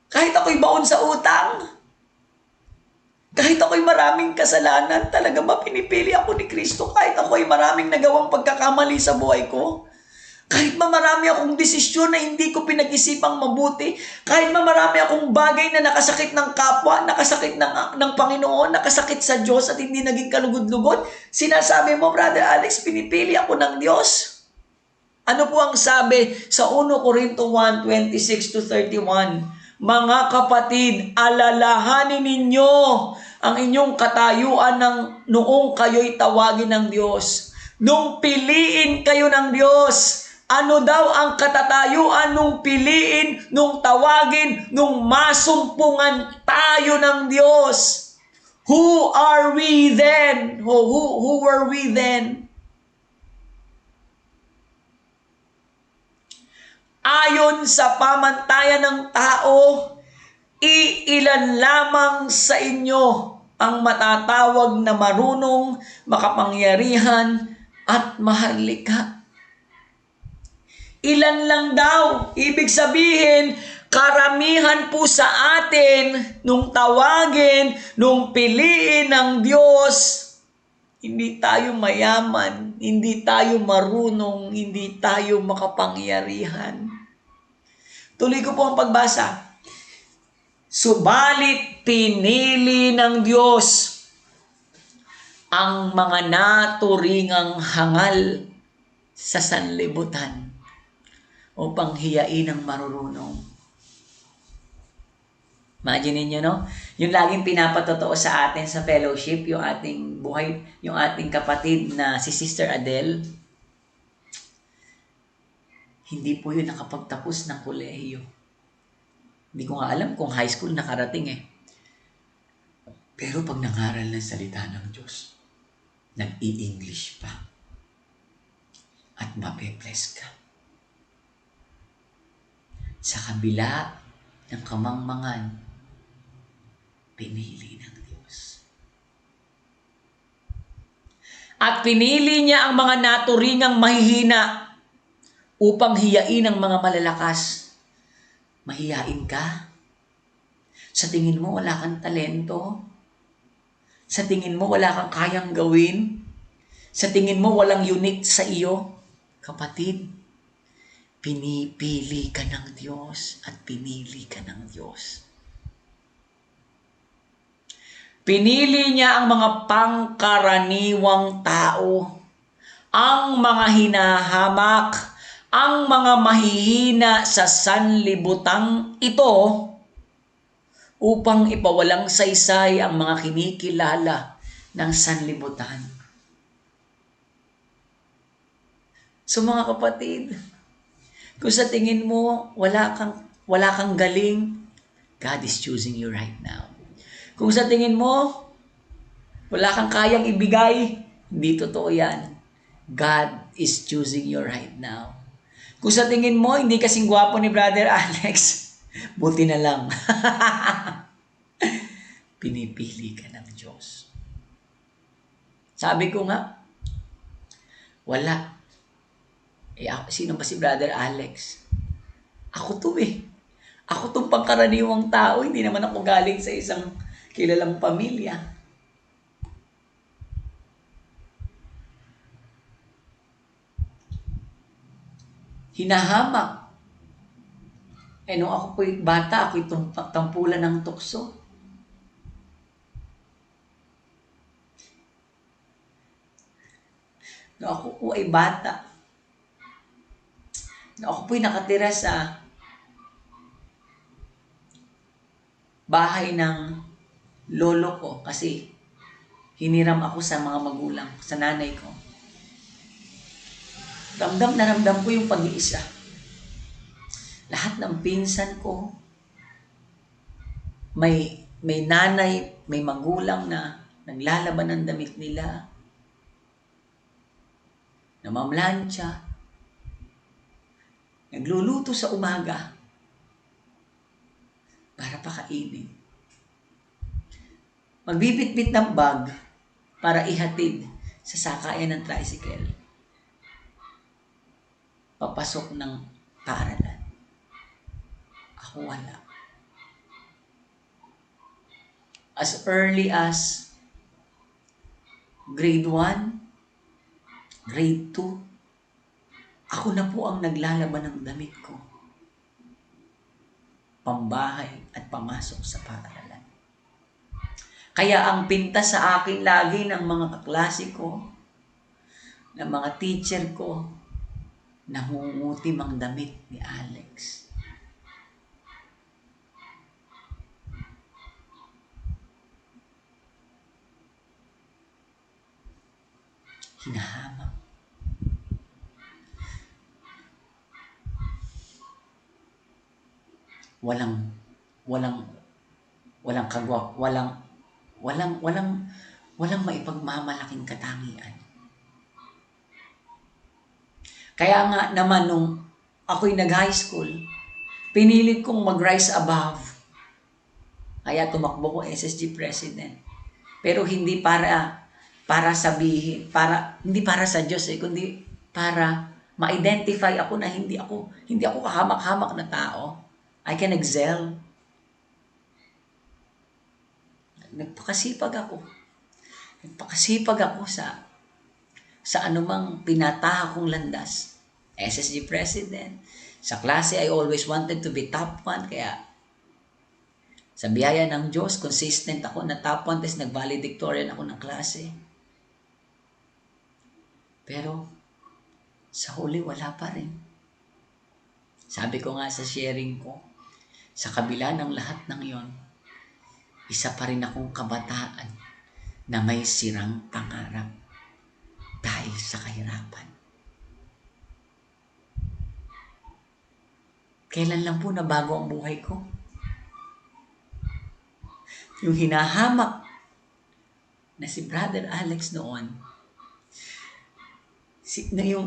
kahit ako'y baon sa utang, kahit ako'y maraming kasalanan, talaga ba pinipili ako ni Kristo? Kahit ako'y maraming nagawang pagkakamali sa buhay ko, kahit marami akong desisyon na hindi ko pinag-isipang mabuti, kahit marami akong bagay na nakasakit ng kapwa, nakasakit ng Panginoon, nakasakit sa Diyos at hindi naging kalugod-lugod, sinasabi mo, Brother Alex, pinipili ako ng Diyos. Ano po ang sabi sa 1 Corinto 1:26-31? Mga kapatid, alalahanin ninyo ang inyong katayuan ng noong kayo'y tawagin ng Diyos. Nung piliin kayo ng Diyos, ano daw ang katatayuan nung piliin, nung tawagin, nung masumpungan tayo ng Diyos? Who are we then? Who were we then? Ayon sa pamantayan ng tao, iilan lamang sa inyo ang matatawag na marunong, makapangyarihan, at maharlika. Ilan lang daw. Ibig sabihin, karamihan po sa atin, nung tawagin, nung piliin ng Diyos, Hindi tayo mayaman, hindi tayo marunong, hindi tayo makapangyarihan. Tuloy ko po ang pagbasa. Subalit pinili ng Diyos ang mga naturingang hangal sa sanlibutan upang hiyain ang marurunong. Imagine niyo, no? Yung laging pinapatotoo sa atin sa fellowship, yung ating buhay, yung ating kapatid na si Sister Adele, hindi po yun nakapagtapos ng kolehiyo. Hindi ko nga alam kung high school nakarating eh. Pero pag nangaral ng salita ng Diyos, nag-i-English pa. At mape-bless ka. Sa kabila ng kamangmangan, pinili ng Diyos. At pinili niya ang mga naturingang mahihina upang hiyain ang mga malalakas. Mahiyain ka? Sa tingin mo wala kang talento? Sa tingin mo wala kang kayang gawin? Sa tingin mo walang unique sa iyo? Kapatid, pinipili ka ng Diyos at pinili ka ng Diyos. Pinili niya ang mga pangkaraniwang tao, ang mga hinahamak, ang mga mahihina sa sanlibutang ito upang ipawalang saysay ang mga kinikilala ng sanlibutan. So mga kapatid, kung sa tingin mo wala kang galing, God is choosing you right now. Kung sa tingin mo wala kang kayang ibigay, hindi totoo yan. God is choosing you right now. Kung sa tingin mo hindi kasing gwapo ni Brother Alex, buti na lang. Pinipili ka ng Diyos. Sabi ko nga, wala. Sino ba si Brother Alex? Ako to eh. Ako tong pangkaraniwang tao. Hindi naman ako galing sa isang kilalang pamilya. Hinahamak. Nung ako po'y bata, ako'y tampulan ng tukso. Nung ako po ay bata, nung ako po'y nakatira sa bahay ng lolo ko kasi hiniram ako sa mga magulang, sa nanay ko. Ramdam na ramdam ko yung pag-iisa. Lahat ng pinsan ko, may nanay, may magulang na naglalaban ng damit nila, namamlansya, nagluluto sa umaga para pakainin. Magbibitbit ng bag para ihatid sa sakayan ng tricycle. Papasok ng paaralan. Ako wala. As early as grade 1, grade 2, ako na po ang naglalaban ng damit ko. Pambahay at pamasok sa paaralan. Kaya ang pinta sa akin lagi ng mga kaklase ko, ng mga teacher ko, nangungutim ang damit ni Alex. Hinahamak. Walang maipagmamalaking katangian. Kaya nga naman nung ako'y nag-high school, pinilit kong mag-rise above. Kaya tumakbo ko SSG President. Pero hindi para sabihin, hindi para sa Diyos kundi para ma-identify ako na hindi ako kahamak-hamak na tao. I can excel. Nagpakasipag ako. Nagpakasipag ako sa anumang pinataha kong landas. SSG president. Sa klase, I always wanted to be top 1. Kaya sa biyaya ng Diyos, consistent ako na top 1. Tapos nag-valedictorian ako ng klase. Pero sa huli, wala pa rin. Sabi ko nga sa sharing ko, sa kabila ng lahat ng yon, isa pa rin akong kabataan na may sirang pangarap dahil sa kahirapan. Kailan lang po nabago ang buhay ko? Yung hinahamak na si Brother Alex noon,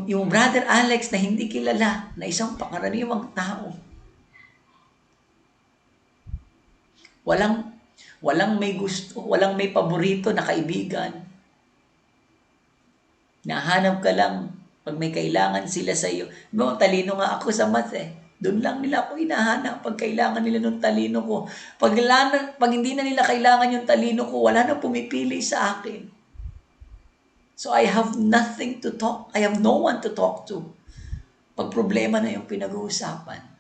yung Brother Alex na hindi kilala, na isang pangkaraniwang tao, walang may gusto, walang may paborito na kaibigan. Nahanap ka lang pag may kailangan sila sa iyo. No, talino nga ako sa math eh. Doon lang nila ako hinahanap pag kailangan nila ng talino ko. Pag hindi na nila kailangan yung talino ko, wala na pumipili sa akin. So I have nothing to talk. I have no one to talk to. Pag problema na yung pinag-uusapan.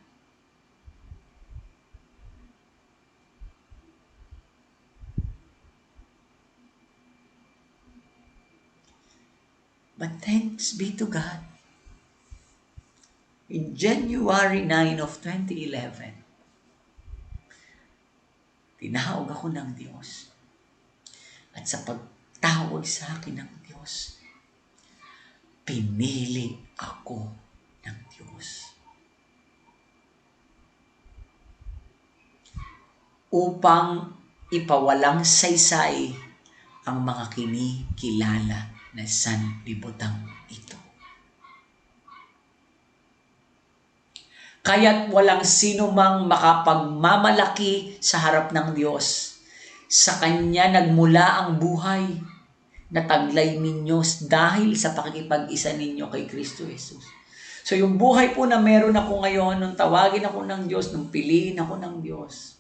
But thanks be to God. In January 9 of 2011, tinawag ako ng Diyos. At sa pagtawag sa akin ng Diyos, pinili ako ng Diyos. Upang ipawalang saysay ang mga kinikilala na sanlibutan ito. Kaya't walang sino mang makapagmamalaki sa harap ng Diyos. Sa Kanya nagmula ang buhay na taglay ninyo dahil sa pakikipag-isa ninyo kay Kristo Jesus. So yung buhay po na meron ako ngayon, nung tawagin ako ng Diyos, nung piliin ako ng Diyos,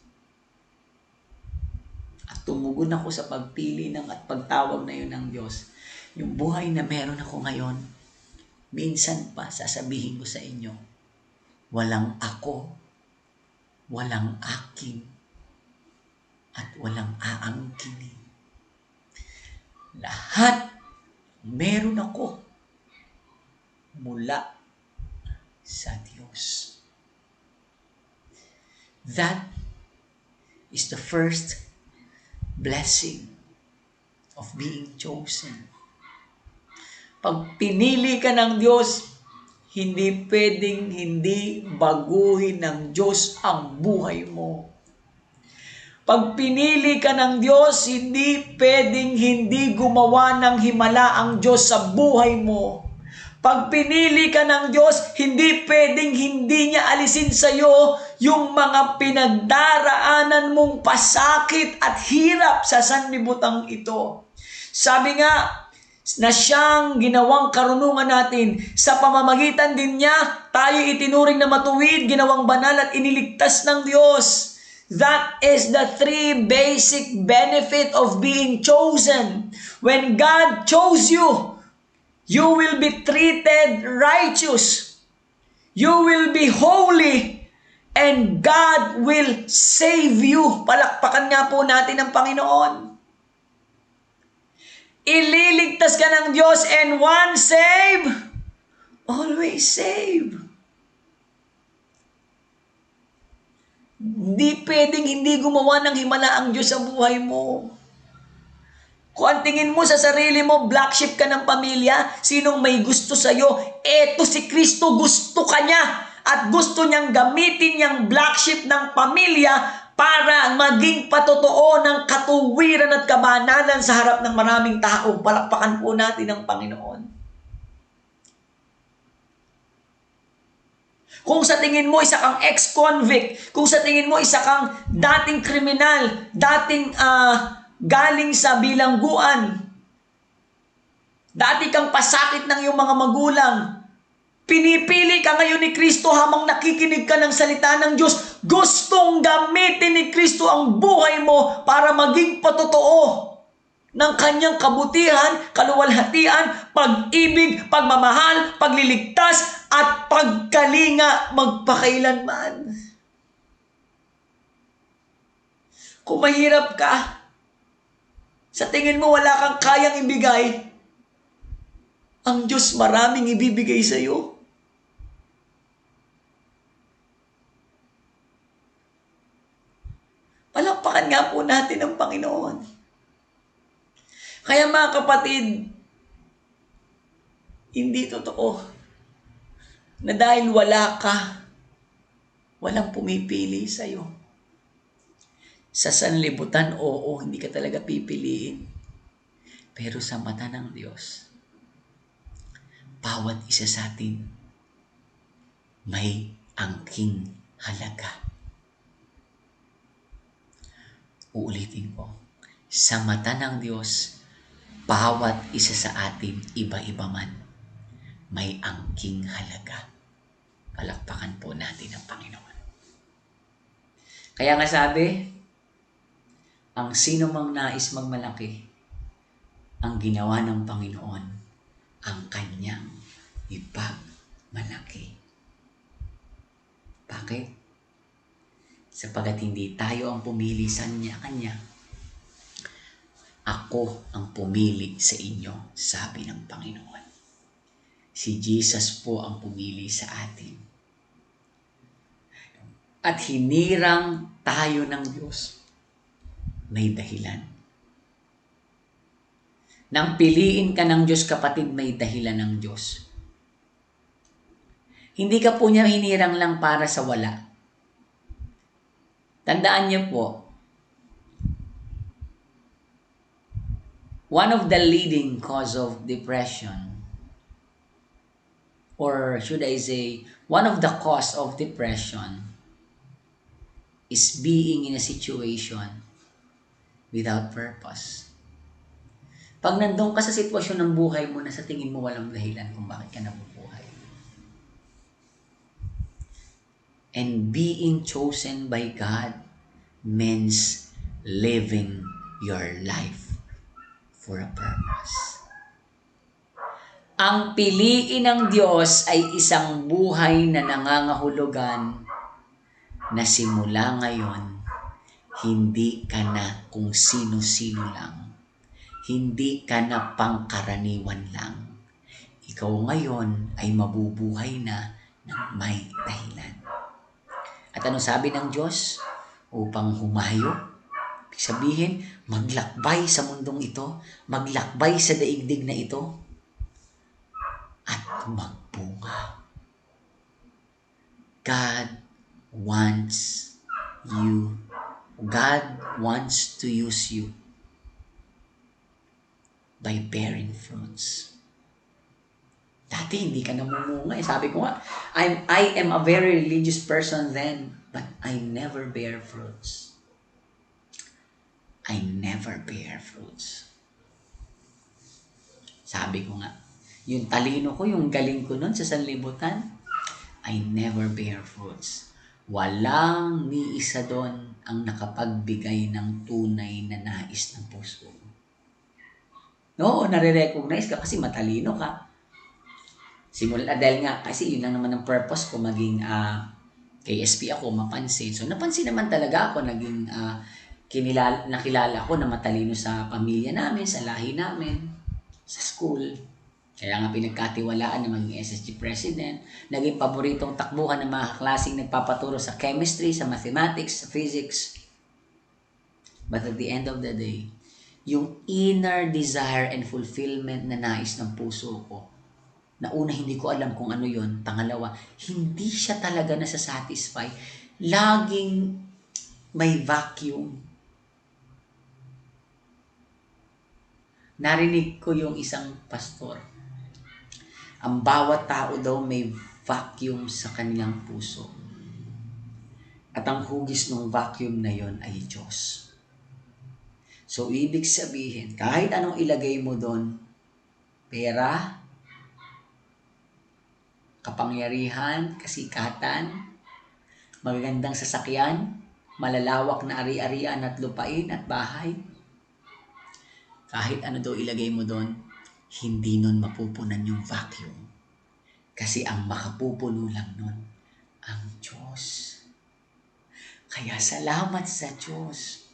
at tumugon ako sa pagpili at pagtawag na yun ng Diyos, yung buhay na meron ako ngayon, minsan pa sasabihin ko sa inyo, walang ako, walang akin, at walang aangkinin. Lahat meron ako mula sa Diyos. That is the first blessing of being chosen. Pag pinili ka ng Diyos, hindi pwedeng hindi baguhin ng Diyos ang buhay mo. Pag pinili ka ng Diyos, hindi pwedeng hindi gumawa ng himala ang Diyos sa buhay mo. Pag pinili ka ng Diyos, hindi pwedeng hindi niya alisin sa iyo yung mga pinagdaraanan mong pasakit at hirap sa sanlibutang ito. Sabi nga, na siyang ginawang karunungan natin. Sa pamamagitan din niya, tayo itinuring na matuwid, ginawang banal at iniligtas ng Diyos. That is the three basic benefit of being chosen. When God chose you, you will be treated righteous. You will be holy. And God will save you. Palakpakan nga po natin ang Panginoon. Ililigtas ka ng Diyos, and once save, always save. Hindi pwedeng hindi gumawa ng himala ang Diyos sa buhay mo. Kung ang tingin mo sa sarili mo, black sheep ka ng pamilya, sinong may gusto sa'yo? Eto si Kristo, gusto ka niya. At gusto niyang gamitin yung black sheep ng pamilya para maging patotoo ng katuwiran at kabanalan sa harap ng maraming tao. Palakpakan po natin ang Panginoon. Kung sa tingin mo isa kang ex-convict, kung sa tingin mo isa kang dating kriminal, dating galing sa bilangguan, dati kang pasakit ng iyong mga magulang, pinipili ka ngayon ni Kristo habang nakikinig ka ng salita ng Diyos. Gustong gamitin ni Kristo ang buhay mo para maging patotoo ng kanyang kabutihan, kaluwalhatian, pag-ibig, pagmamahal, pagliligtas, at pagkalinga magpakailanman. Kung mahirap ka, sa tingin mo wala kang kayang ibigay, ang Diyos maraming ibibigay sa iyo. Palakpakan nga po natin ang Panginoon. Kaya mga kapatid, hindi totoo na dahil wala ka, walang pumipili sa iyo. Sa sanlibutan, oo, hindi ka talaga pipiliin. Pero sa mata ng Diyos, bawat isa sa atin may angking halaga. Uulitin ko, sa mata ng Diyos, bawat isa sa atin, iba-iba man, may angking halaga. Palakpakan po natin ang Panginoon. Kaya nga sabi, ang sino mang nais magmalaki, ang ginawa ng Panginoon, ang kanyang ipagmalaki. Bakit? Sapagat hindi tayo ang pumili sa kanya. Ako ang pumili sa inyo, sabi ng Panginoon. Si Jesus po ang pumili sa atin. At hinirang tayo ng Diyos. May dahilan. Nang piliin ka ng Diyos, kapatid, may dahilan ng Diyos. Hindi ka po niya hinirang lang para sa wala. Tandaan niyo po, one of the leading cause of depression, or should I say, one of the cause of depression is being in a situation without purpose. Pag nandun ka sa sitwasyon ng buhay mo na sa tingin mo walang dahilan kung bakit ka nabubuhay. And being chosen by God means living your life for a purpose. Ang piliin ng Diyos ay isang buhay na nangangahulugan na simula ngayon, hindi ka na kung sino-sino lang. Hindi ka na pangkaraniwan lang. Ikaw ngayon ay mabubuhay na ng may dahilan. At ano sabi ng Diyos? Upang humayo, ibig sabihin, maglakbay sa mundong ito, maglakbay sa daigdig na ito, at magbunga. God wants you. God wants to use you by bearing fruits. Dati hindi ka namumunga. Sabi ko nga, I am a very religious person then, but I never bear fruits. I never bear fruits. Sabi ko nga, yung talino ko, yung galing ko nun sa sanlibutan, I never bear fruits. Walang ni isa doon ang nakapagbigay ng tunay na nais ng puso. No, nare-recognize ka kasi matalino ka. Simula dahil nga, kasi yun lang naman ang purpose ko, maging KSP ako, mapansin. So napansin naman talaga ako, naging nakilala ko na matalino sa pamilya namin, sa lahi namin, sa school. Kaya nga pinagkatiwalaan na maging SSG President. Naging paboritong takbuhan ng mga klaseng nagpapaturo sa chemistry, sa mathematics, sa physics. But at the end of the day, yung inner desire and fulfillment na nais ng puso ko, na una hindi ko alam kung ano yon, pangalawa, hindi siya talaga nasasatisfy. Laging may vacuum. Narinig ko yung isang pastor. Ang bawat tao daw may vacuum sa kanilang puso. At ang hugis ng vacuum na yon ay Diyos. So, ibig sabihin, kahit anong ilagay mo doon, pera, kapangyarihan, kasikatan, magagandang sasakyan, malalawak na ari-arian at lupain at bahay, kahit ano daw ilagay mo doon, hindi nun mapupunan yung vacuum. Kasi ang makapupuno lang nun, ang Diyos. Kaya salamat sa Diyos.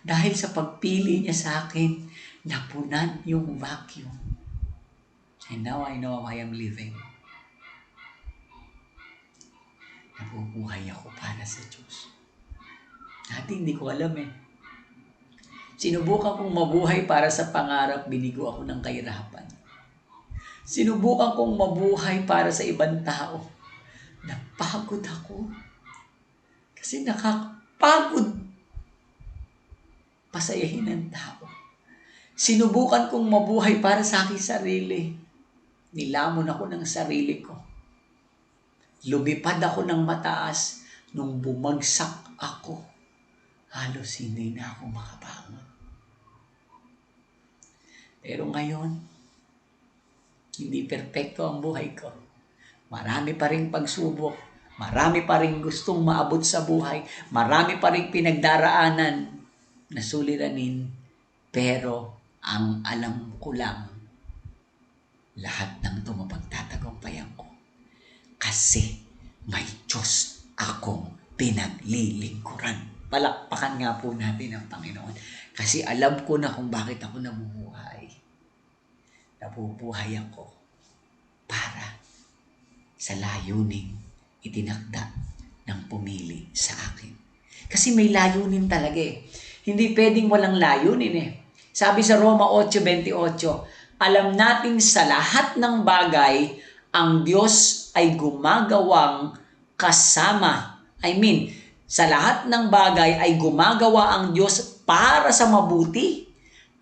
Dahil sa pagpili niya sa akin, napunan yung vacuum. And now I know I am living. Nabubuhay ako para sa Diyos. Dati hindi ko alam eh. Sinubukan kong mabuhay para sa pangarap, binigo ako ng kahirapan. Sinubukan kong mabuhay para sa ibang tao. Napagod ako. Kasi nakakapagod pasayahin ng tao. Sinubukan kong mabuhay para sa aking sarili. Nilamon ako ng sarili ko. Lumipad ako ng mataas. Nung bumagsak ako, halos hindi na ako makabangon. Pero ngayon, hindi perpekto ang buhay ko. Marami pa ring pagsubok. Marami pa ring gustong maabot sa buhay. Marami pa ring pinagdaraanan na suliranin. Pero ang alam ko lang, lahat ng ito mapagtatagumpayan ko. Kasi may Diyos akong pinaglilingkuran. Palakpakan nga po natin ang Panginoon. Kasi alam ko na kung bakit ako nabubuhay. Nabubuhay ako para sa layuning itinakda ng pumili sa akin. Kasi may layunin talaga eh. Hindi pwedeng walang layunin eh. Sabi sa Roma 8:28, alam natin sa lahat ng bagay, ang Diyos ay gumagawang kasama. Sa lahat ng bagay ay gumagawa ang Diyos para sa mabuti.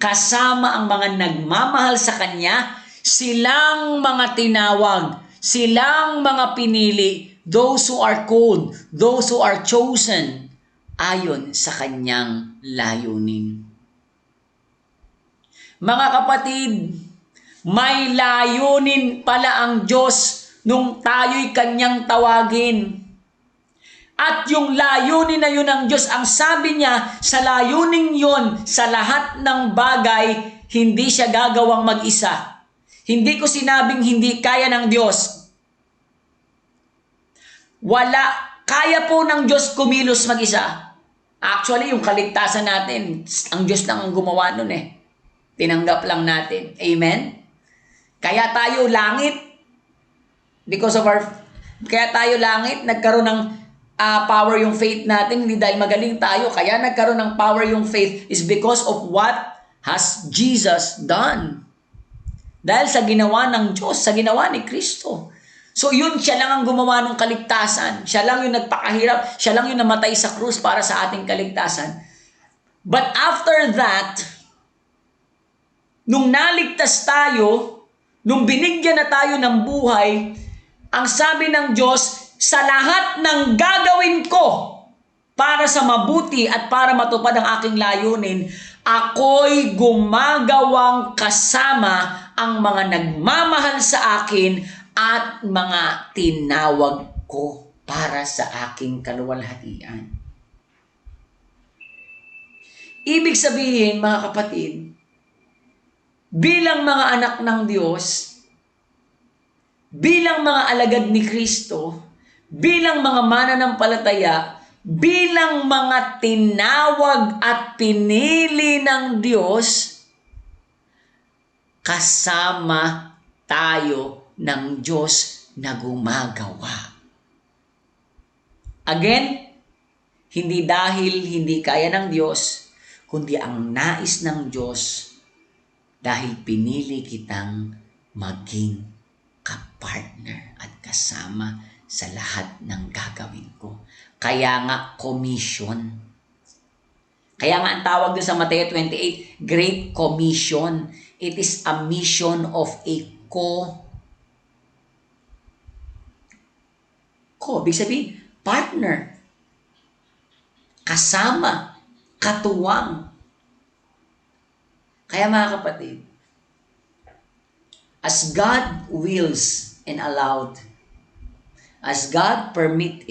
Kasama ang mga nagmamahal sa Kanya, silang mga tinawag, silang mga pinili, those who are called, those who are chosen, ayon sa Kanyang layunin. Mga kapatid, may layunin pala ang Diyos nung tayo'y Kanyang tawagin. At yung layunin na yun ng Diyos, ang sabi niya, sa layunin yun, sa lahat ng bagay, hindi siya gagawang mag-isa. Hindi ko sinabing hindi kaya ng Diyos. Kaya po ng Diyos kumilos mag-isa. Actually, yung kaligtasan natin, ang Diyos lang ang gumawa nun eh. Tinanggap lang natin. Amen? Kaya tayo langit, nagkaroon ng power yung faith natin, hindi dahil magaling tayo. Kaya nagkaroon ng power yung faith is because of what has Jesus done. Dahil sa ginawa ng Diyos, sa ginawa ni Kristo. So yun, siya lang ang gumawa ng kaligtasan. Siya lang yung nagpakahirap. Siya lang yung namatay sa krus para sa ating kaligtasan. But after that, nung naligtas tayo, nung binigyan na tayo ng buhay, ang sabi ng Diyos, sa lahat ng gagawin ko para sa mabuti at para matupad ang aking layunin, ako'y gumagawang kasama ang mga nagmamahal sa akin at mga tinawag ko para sa aking kaluwalhatian. Ibig sabihin, mga kapatid, bilang mga anak ng Diyos, bilang mga alagad ni Kristo, bilang mga mananampalataya, bilang mga tinawag at pinili ng Diyos, kasama tayo ng Diyos na gumagawa. Again, hindi dahil hindi kaya ng Diyos, kundi ang nais ng Diyos dahil pinili kitang maging kapartner at kasama sa lahat ng gagawin ko. Kaya nga, commission. Kaya nga ang tawag doon sa Mateo 28, Great Commission. It is a mission of a ibig sabihin, partner. Kasama. Katuwang. Kaya mga kapatid, as God wills and allowed, as God permits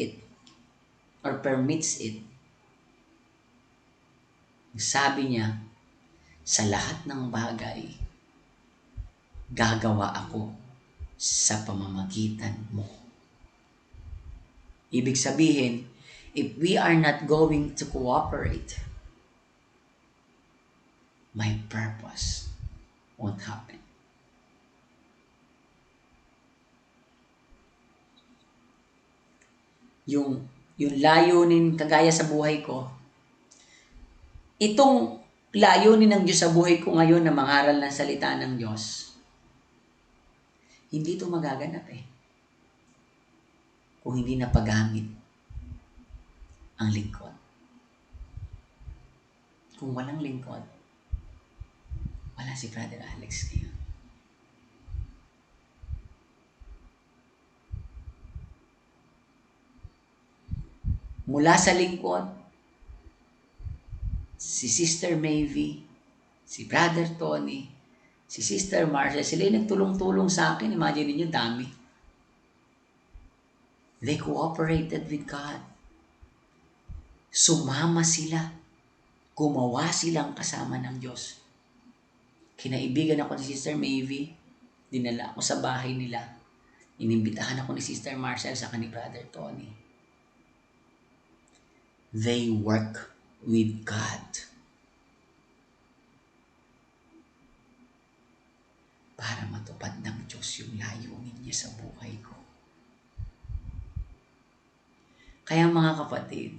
it, sabi niya, sa lahat ng bagay, gagawa ako sa pamamagitan mo. Ibig sabihin, if we are not going to cooperate, my purpose won't happen. Yung layunin kagaya sa buhay ko, itong layunin ng Diyos sa buhay ko ngayon na mangaral ng salita ng Diyos, hindi ito magaganap kung hindi napagamit ang lingkod. Kung walang lingkod, wala si Brother Alex ngayon. Mula sa lingkod, si Sister Maeve, si Brother Tony, si Sister Marcia, sila yung nagtulong-tulong sa akin. Imagine niyo, dami. They cooperated with God. Sumama sila. Gumawa silang kasama ng Diyos. Kinaibigan ako ni Sister Maeve. Dinala ako sa bahay nila. Inimbitahan ako ni Sister Marcel sa ni Brother Tony. They work with God. Para matupad ng Diyos yung layunin niya sa buhay ko. Kaya mga kapatid,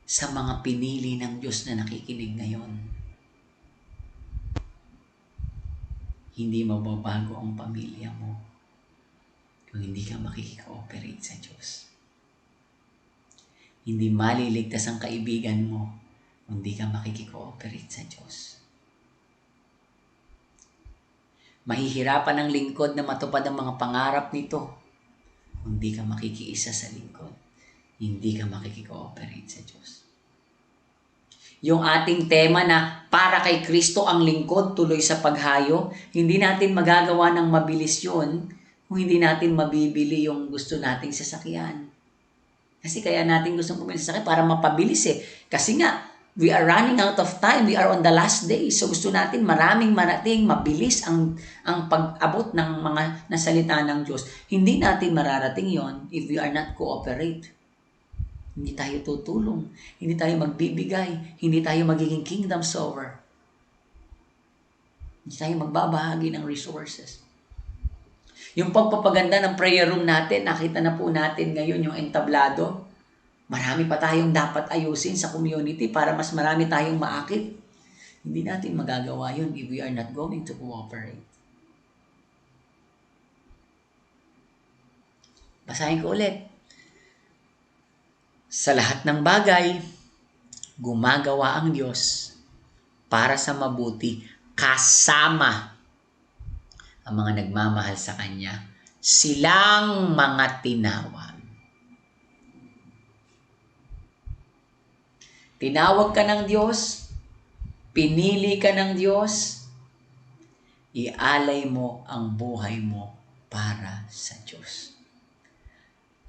sa mga pinili ng Diyos na nakikinig ngayon, hindi mababago ang pamilya mo kung hindi ka makikikooperate sa Diyos. Hindi maliligtas ang kaibigan mo kung hindi ka makikikooperate sa Diyos. Mahihirapan ang lingkod na matupad ang mga pangarap nito kung hindi ka makikiisa sa lingkod. Hindi ka makikikooperate sa Diyos. Yung ating tema na para kay Kristo ang lingkod tuloy sa paghayo, hindi natin magagawa ng mabilis yun kung hindi natin mabibili yung gusto nating sasakyan. Kasi kaya natin gustong pumili sa sakyan para mapabilis Kasi nga, we are running out of time. We are on the last day. So gusto natin maraming marating, mabilis ang pag-abot ng mga nasalita ng Diyos. Hindi natin mararating yon if we are not cooperate. Hindi tayo tutulong. Hindi tayo magbibigay. Hindi tayo magiging kingdom sower. Hindi tayo magbabahagi ng resources. Yung pagpapaganda ng prayer room natin, nakita na po natin ngayon yung entablado. Marami pa tayong dapat ayusin sa community para mas marami tayong maakit. Hindi natin magagawa yun if we are not going to cooperate. Basahin ko ulit. Sa lahat ng bagay, gumagawa ang Diyos para sa mabuti kasama ang mga nagmamahal sa Kanya, silang mga tinawag. Tinawag ka ng Diyos, pinili ka ng Diyos, ialay mo ang buhay mo para sa Diyos.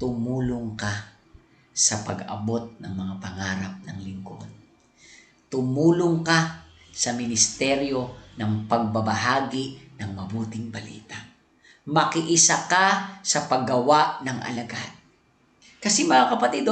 Tumulong ka sa pag-abot ng mga pangarap ng lingkod. Tumulong ka sa ministeryo ng pagbabahagi ng mabuting balita. Makiisa ka sa paggawa ng alagad. Kasi mga kapatid,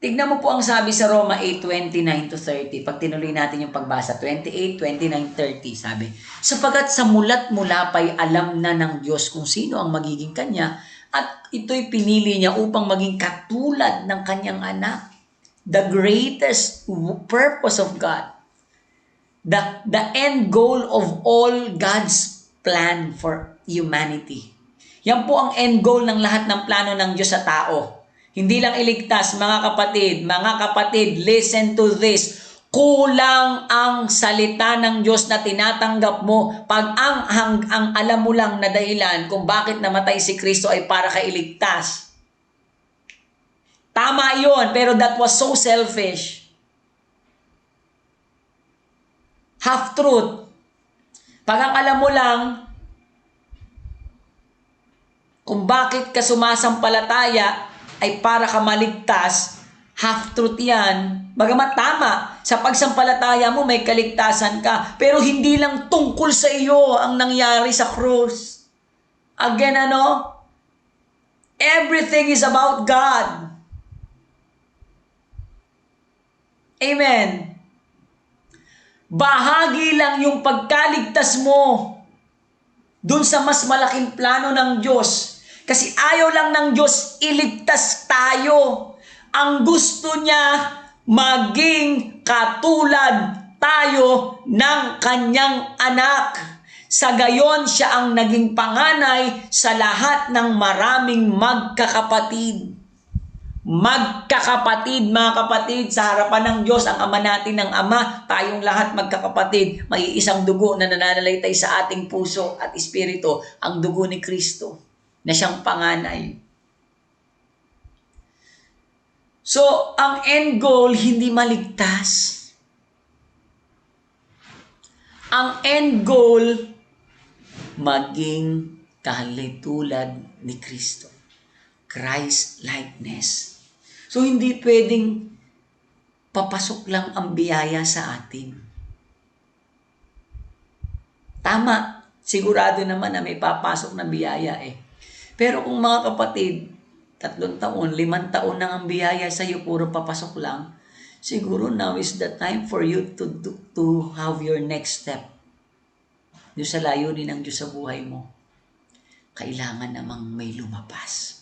tignan mo po ang sabi sa Roma 8:29-30. Pag tinuloy natin yung pagbasa, 28, 29, 30, sabi, sapagat sa mulat mula pa'y alam na ng Diyos kung sino ang magiging Kanya, at ito'y pinili niya upang maging katulad ng Kanyang anak. The greatest purpose of God. The end goal of all God's plan for humanity. Yan po ang end goal ng lahat ng plano ng Diyos sa tao. Hindi lang iligtas, mga kapatid, listen to this. Kulang ang salita ng Diyos na tinatanggap mo pag ang alam mo lang na dahilan kung bakit namatay si Kristo ay para kailigtas. Tama yun, pero that was so selfish. Half-truth. Pag ang alam mo lang kung bakit ka sumasampalataya ay para ka maligtas, Half-truth yan. Bagamat tama, sa pagsampalataya mo may kaligtasan ka, pero hindi lang tungkol sa iyo ang nangyari sa krus. Again, everything is about God. Amen. Bahagi lang yung pagkaligtas mo dun sa mas malaking plano ng Diyos. Kasi ayaw lang ng Diyos iligtas tayo. Ang gusto niya maging katulad tayo ng kanyang anak. Sa gayon, siya ang naging panganay sa lahat ng maraming magkakapatid. Magkakapatid, mga kapatid, sa harapan ng Diyos, ang Ama natin ng Ama, tayong lahat magkakapatid. May isang dugo na nananalaytay sa ating puso at espiritu, ang dugo ni Kristo, na siyang panganay. So, ang end goal, hindi maligtas. Ang end goal, maging katulad ni Kristo. Christ-likeness. So, hindi pwedeng papasok lang ang biyaya sa atin. Tama, sigurado naman na may papasok na biyaya eh. Pero kung mga kapatid, 3 taon, 5 taon na ang biyaya sa iyo, puro papasok lang, siguro now is the time for you to have your next step. Yung sa layunin ng Diyos sa buhay mo, kailangan namang may lumabas.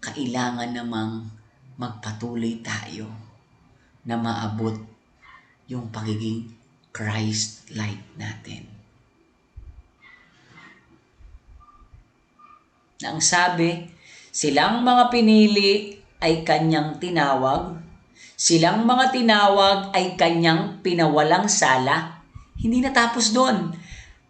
Kailangan namang magpatuloy tayo na maabot yung pagiging Christ-like natin. Na ang sabi, silang mga pinili ay kanyang tinawag, silang mga tinawag ay kanyang pinawalang sala. Hindi natapos doon.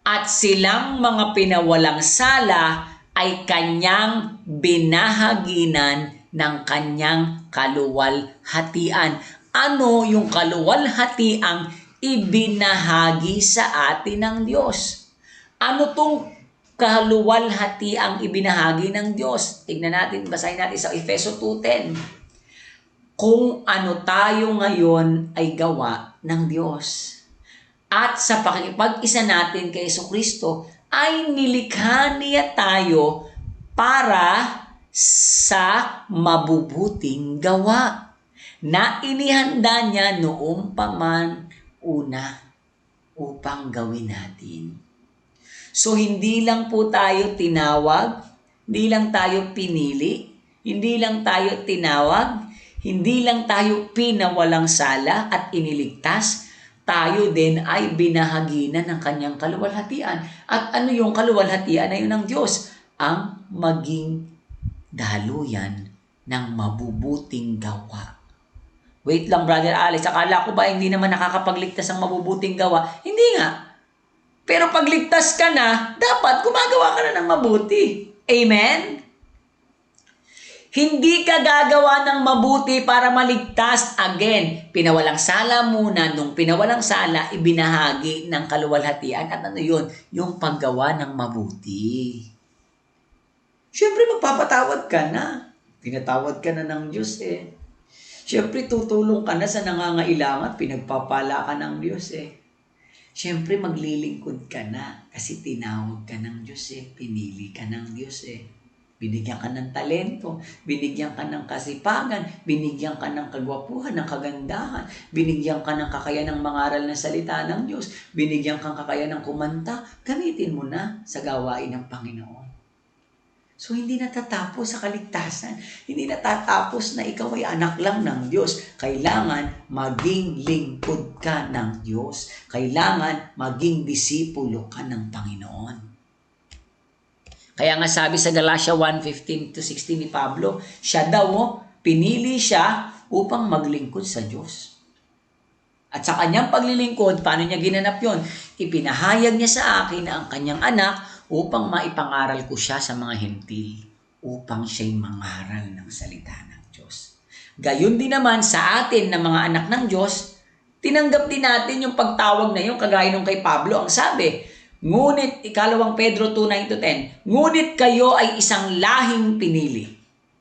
At silang mga pinawalang sala ay kanyang binahaginan ng kanyang kaluwalhatian. Ano yung kaluwalhatiang ibinahagi sa atin ng Diyos? Ano tong kaluwalhatiang ibinahagi ng Diyos? Tignan natin, basahin natin sa Efeso 2:10. Kung ano tayo ngayon ay gawa ng Diyos. At sa pakikipag-isa natin kay Jesucristo, ay nilikha niya tayo para sa mabubuting gawa na inihanda niya noong paman una upang gawin natin. So hindi lang po tayo tinawag, hindi lang tayo pinili, hindi lang tayo tinawag, hindi lang tayo pinawalang sala at iniligtas, tayo din ay binahaginan ng kanyang kaluwalhatian. At ano yung kaluwalhatian na yun ng Diyos? Ang maging daluyan ng mabubuting gawa. Wait lang, Brother Alex, akala ko ba hindi naman nakakapagligtas ang mabubuting gawa? Hindi nga. Pero pagligtas ka na, dapat gumagawa ka na ng mabuti. Amen? Hindi ka gagawa ng mabuti para maligtas. Again, pinawalang sala muna. Nung pinawalang sala, ibinahagi ng kaluwalhatian. At ano yun? Yung paggawa ng mabuti. Siyempre, magpapatawad ka na. Pinatawad ka na ng Diyos eh. Siyempre, tutulong ka na sa nangangailangan at pinagpapala ka ng Diyos eh. Siyempre, maglilingkod ka na kasi tinawag ka ng Diyos eh. Pinili ka ng Diyos eh. Binigyan ka ng talento, binigyan ka ng kasipagan, binigyan ka ng kagwapuhan, ng kagandahan, binigyan ka ng kakayahan ng mangaral ng salita ng Diyos, binigyan kang kakayahan ng kumanta, gamitin mo na sa gawain ng Panginoon. So, hindi natatapos sa kaligtasan. Hindi natatapos na ikaw ay anak lang ng Diyos. Kailangan maging lingkod ka ng Diyos. Kailangan maging disipulo ka ng Panginoon. Kaya nga sabi sa Galatia 1:15-16 ni Pablo, siya daw, pinili siya upang maglingkod sa Diyos. At sa kanyang paglilingkod, paano niya ginanap yon? Ipinahayag niya sa akin na ang kanyang anak upang maipangaral ko siya sa mga hentil, upang siya'y mangaral ng salita ng Diyos. Gayon din naman sa atin na mga anak ng Diyos, tinanggap din natin yung pagtawag na yun, kagaya nung kay Pablo, ang sabi, ngunit, 2 Pedro 2:9-10, ngunit kayo ay isang lahing pinili.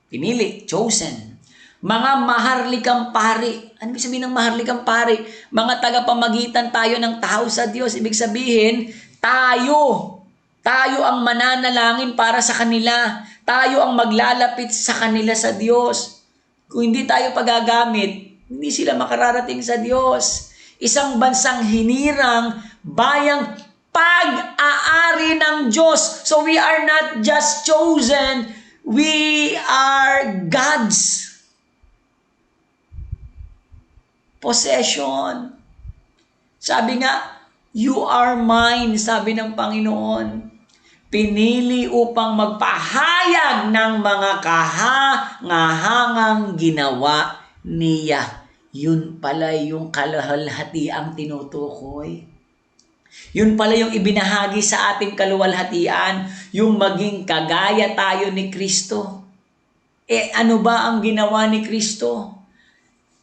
Pinili, chosen. Mga maharlikang pari. Ano ibig sabihin ng maharlikang pari? Mga tagapamagitan tayo ng tao sa Diyos. Ibig sabihin, tayo ang mananalangin para sa kanila. Tayo ang maglalapit sa kanila sa Diyos. Kung hindi tayo pagagamit, hindi sila makararating sa Diyos. Isang bansang hinirang, bayang pag-aari ng Diyos. So we are not just chosen, we are God's possession. Sabi nga, you are mine, sabi ng Panginoon. Pinili upang magpahayag ng mga kahangahangang ginawa niya. Yun pala yung kaluwalhatiang tinutukoy. Yun pala yung ibinahagi sa ating kaluwalhatian, yung maging kagaya tayo ni Kristo. Ano ba ang ginawa ni Kristo?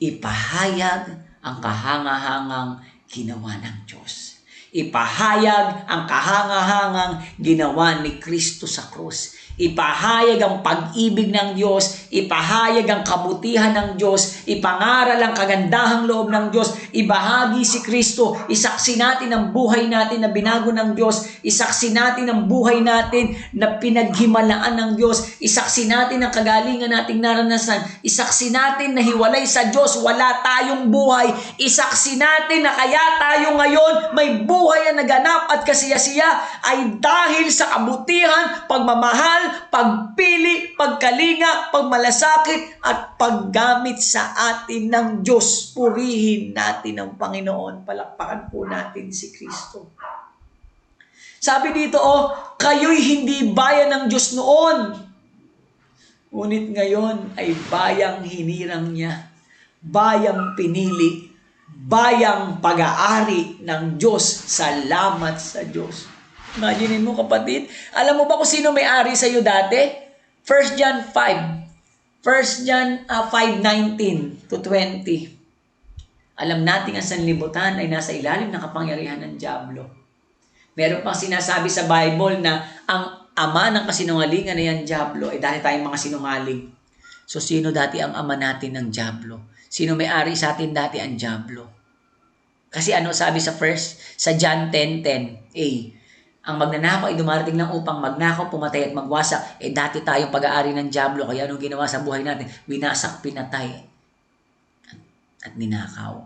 Ipahayag ang kahangahangang ginawa ng Diyos. Ipahayag ang kahangahangang ginawa ni Kristo sa krus. Ipahayag ang pag-ibig ng Diyos, ipahayag ang kabutihan ng Diyos, ipangaral ang kagandahang loob ng Diyos, ibahagi si Kristo, isaksi natin ang buhay natin na binago ng Diyos, isaksi natin ang buhay natin na pinaghimalaan ng Diyos, isaksi natin ang kagalingan nating naranasan, isaksi natin na hiwalay sa Diyos, wala tayong buhay, isaksi natin na kaya tayo ngayon may buhay na naganap at kasiyasiya ay dahil sa kabutihan, pagmamahal, pagpili, pagkalinga, pagmalasakit, at paggamit sa atin ng Diyos. Purihin natin ang Panginoon. Palakpakan po natin si Kristo. Sabi dito, kayo'y hindi bayan ng Diyos noon. Ngunit ngayon ay bayang hinirang niya. Bayang pinili. Bayang pag-aari ng Diyos. Salamat sa Diyos. Imaginin mo kapatid, alam mo ba kung sino may-ari sa iyo dati? 1 John 5. 1 John 5:19 to 20. Alam natin ang sanlibutan ay nasa ilalim ng kapangyarihan ng dyablo. Meron pang sinasabi sa Bible na ang ama ng kasinungalingan na yan dyablo ay dahil tayong mga sinungaling. So sino dati ang ama natin ng dyablo? Sino may-ari sa atin dati ang dyablo? Kasi ano sabi sa John 10:10a? Ang magnanakaw ay dumarating lang upang magnakaw, pumatay at magwasak. Dati tayong pag-aari ng dyablo. Kaya anong ginawa sa buhay natin? Binasak, pinatay, at ninakaw.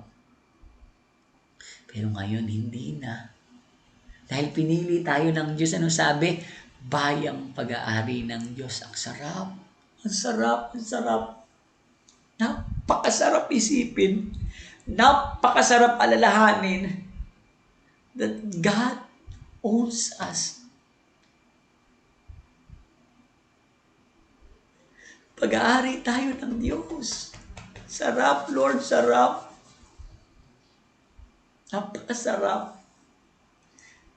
Pero ngayon, hindi na. Dahil pinili tayo ng Diyos. Ano sabi? Bayang pag-aari ng Diyos. Ang sarap. Ang sarap. Ang sarap. Napakasarap isipin. Napakasarap alalahanin that God owns us. Pag-aari tayo ng Diyos. Sarap, Lord, sarap. Napakasarap.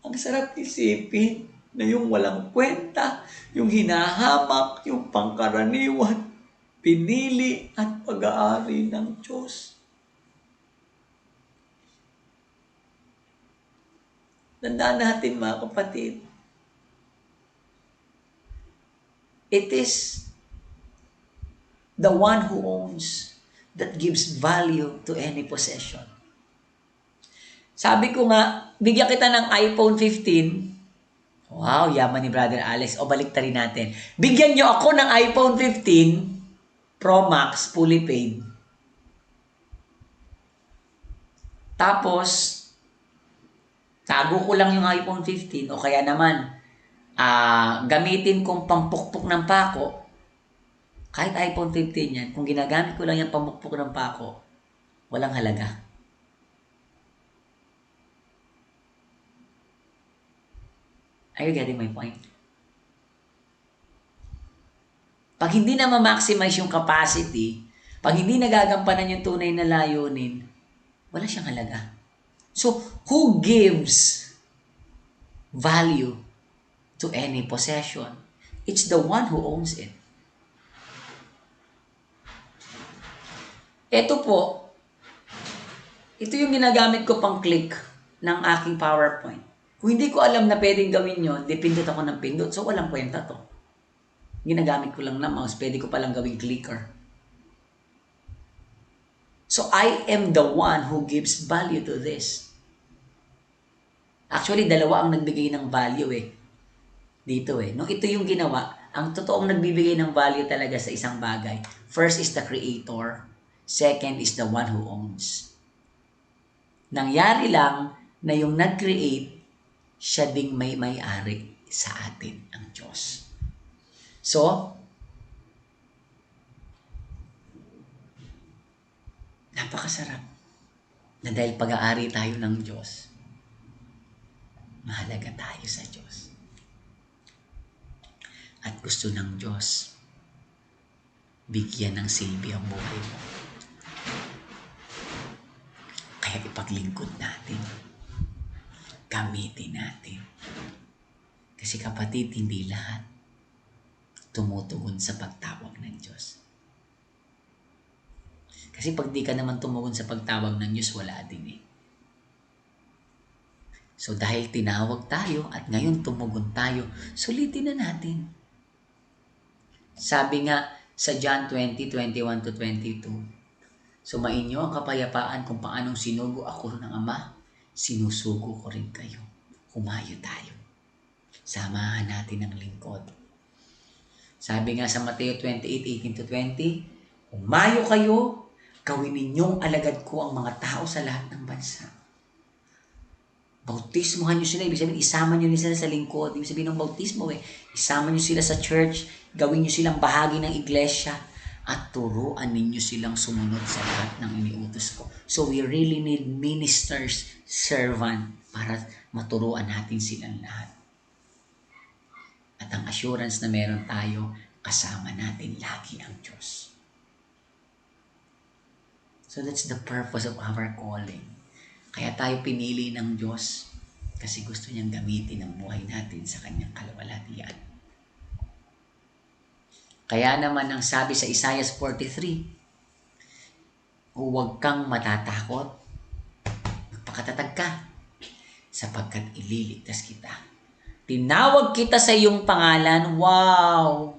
Ang sarap isipin na yung walang kwenta, yung hinahamak, yung pangkaraniwan, pinili at pag-aari ng Diyos. Tandaan natin mga kapatid, it is the one who owns that gives value to any possession. Sabi ko nga, bigyan kita ng iPhone 15. Wow, yaman ni Brother Alex. O baliktarin natin. Bigyan nyo ako ng iPhone 15 Pro Max, fully paid. Tapos, tago ko lang yung iPhone 15 o kaya naman gamitin kong pampukpok ng pako. Kahit iPhone 15 yan, kung ginagamit ko lang yung pampukpok ng pako, walang halaga. Are you getting my point? Pag hindi na ma-maximize yung capacity, pag hindi nagagampanan yung tunay na layunin, wala siyang halaga. So, who gives value to any possession? It's the one who owns it. Ito yung ginagamit ko pang click ng aking PowerPoint. Kung hindi ko alam na pwedeng gawin yun, pindot ako ng pindot. So, walang kwenta to. Ginagamit ko lang na mouse, pwede ko palang gawing clicker. So I am the one who gives value to this. Actually, dalawa ang nagbigay ng value dito Nung ito yung ginawa, ang totoong nagbibigay ng value talaga sa isang bagay. First is the creator. Second is the one who owns. Nangyari lang na yung nag-create, siya ding may-ari sa atin, ang Diyos. So, napakasarap na dahil pag-aari tayo ng Diyos, mahalaga tayo sa Diyos. At gusto ng Diyos, bigyan ng silbi ang buhay mo. Kaya ipaglingkod natin. Gamitin natin. Kasi kapatid, hindi lahat tumutugon sa pagtawag ng Diyos. Kasi pag di ka naman tumugon sa pagtawag ng Diyos, wala din So dahil tinawag tayo at ngayon tumugon tayo, sulitin na natin. Sabi nga sa John 20:21-22, sumainyo ang kapayapaan kung paanong sinugo ako ng Ama, sinusugo ko rin kayo. Humayo tayo. Samahan natin ang lingkod. Sabi nga sa Mateo 28:18-20, humayo kayo, gawin ninyong alagad ko ang mga tao sa lahat ng bansa. Bautismohan nyo sila, ibig sabihin, isama nyo sila sa lingkod. Ibig sabihin ng bautismo isama nyo sila sa church, gawin nyo silang bahagi ng iglesia, at turuan ninyo silang sumunod sa lahat ng iniutos ko. So we really need ministers, servant, para maturuan natin silang lahat. At ang assurance na meron tayo, kasama natin lagi ang Diyos. So that's the purpose of our calling. Kaya tayo pinili ng Diyos kasi gusto niyang gamitin ang buhay natin sa kanyang kaluwalhatian. Kaya naman ang sabi sa Isaiah 43, huwag kang matatakot, magpakatatag ka, sapagkat ililigtas kita. Tinawag kita sa iyong pangalan, wow!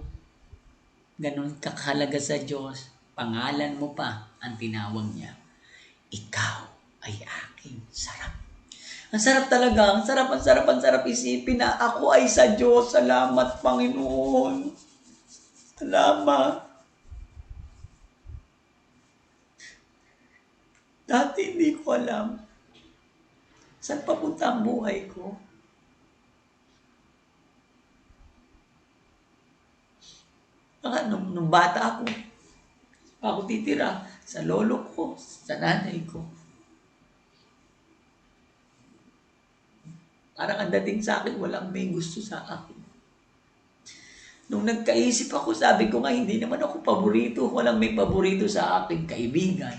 Ganun kakahalaga sa Diyos. Pangalan mo pa ang tinawag niya. Ikaw ay aking sarap. Ang sarap talaga. Ang sarap isipin na ako ay sa Diyos. Salamat, Panginoon. Salamat. Dati hindi ko alam saan papunta ang buhay ko. Nung bata ako titira sa lolo ko, sa nanay ko. Parang ang dating sa akin, walang may gusto sa akin. Nung nagkaisip ako, sabi ko nga, hindi naman ako paborito. Walang may paborito sa aking kaibigan.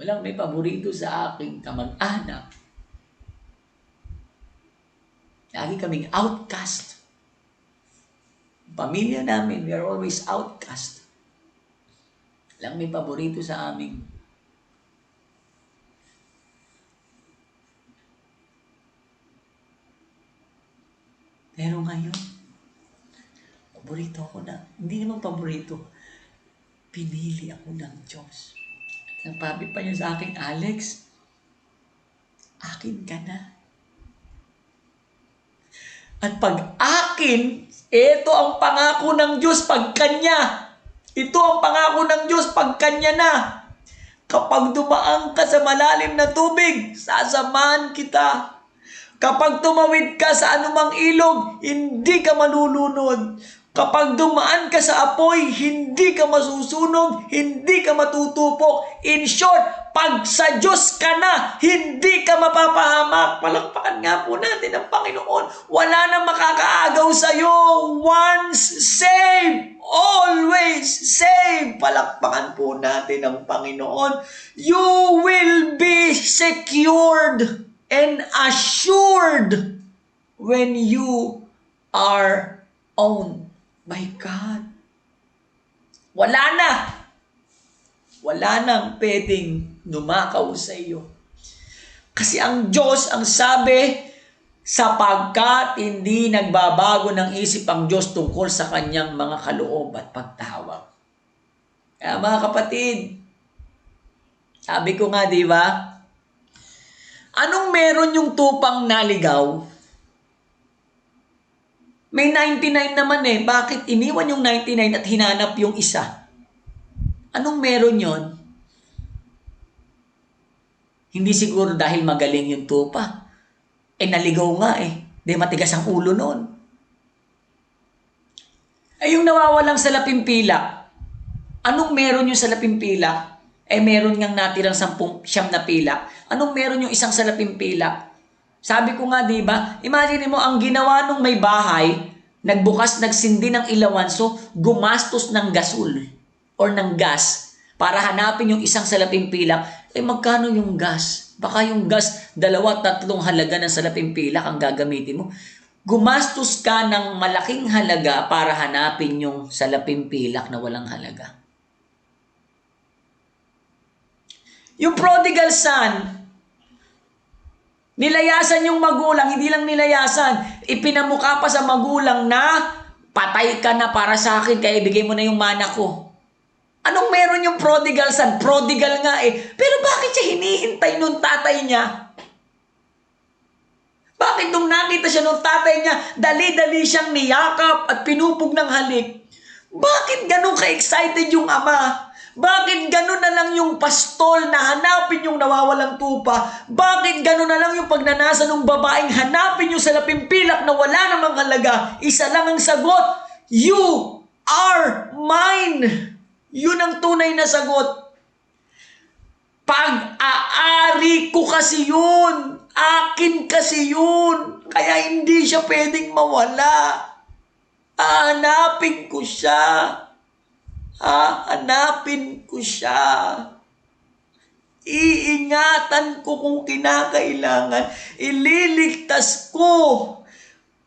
Walang may paborito sa aking kamag-anak. Lagi kaming outcast. Pamilya namin, we are always outcast. Walang may paborito sa amin. Pero ngayon, paborito ako na, hindi naman paborito, pinili ako ng Diyos. At napabi pa niya sa akin, Alex, akin ka na. At pag akin, ito ang pangako ng Diyos pag Kanya. Ito ang pangako ng Diyos pag Kanya na. Kapag dumaan ka sa malalim na tubig, sasamahan kita. Kapag tumawid ka sa anumang ilog, hindi ka malulunod. Kapag dumaan ka sa apoy, hindi ka masusunog, hindi ka matutupok. In short, pag sa Diyos ka na, hindi ka mapapahamak. Palakpakan nga po natin ang Panginoon. Wala nang makakaagaw sa iyo. Once saved, always saved. Palakpakan po natin ang Panginoon. You will be secured and assured when you are owned by God. Wala na. Wala nang pwedeng numakaw sa iyo. Kasi ang Diyos, ang sabi, sapagkat hindi nagbabago ng isip ang Diyos tungkol sa kanyang mga kaloob at pagtawag. Kaya mga kapatid, Sabi ko nga, di ba? Anong meron yung tupang naligaw? May 99 naman eh. Bakit iniwan yung 99 at hinanap yung isa? Anong meron yon? Hindi siguro dahil magaling yung tupa. Naligaw nga eh. Di matigas ang ulo noon. Yung nawawalang salaping pilak. Anong meron yung salaping pilak? Meron ngang natirang 10 na pilak. Anong meron yung isang salaping pilak? Sabi ko nga, di ba? Imagine mo, ang ginawa nung may bahay, nagsindi ng ilawan, so gumastos ng gasol or ng gas para hanapin yung isang salaping pilak. Magkano yung gas? Baka yung gas, 2-3 halaga ng salaping pilak ang gagamitin mo. Gumastos ka ng malaking halaga para hanapin yung salaping pilak na walang halaga. Yung prodigal son, nilayasan yung magulang, hindi lang nilayasan, ipinamukha pa sa magulang na patay ka na para sa akin, kaya ibigay mo na yung mana ko. Anong meron yung prodigal son? Prodigal nga eh. Pero bakit siya hinihintay nung tatay niya? Bakit nung nakita siya nung tatay niya, dali-dali siyang niyakap at pinupog ng halik? Bakit ganun ka-excited yung ama? Bakit gano'n na lang yung pastol na hanapin yung nawawalang tupa? Bakit gano'n na lang yung pagnanasa ng babaeng hanapin yung salaping pilak na wala namang halaga? Isa lang ang sagot, you are mine. Yun ang tunay na sagot. Pag-aari ko kasi yun. Akin kasi yun. Kaya hindi siya pwedeng mawala. Hahanapin ko siya. Hahanapin ko siya. Iingatan ko kung kinakailangan. Ililigtas ko.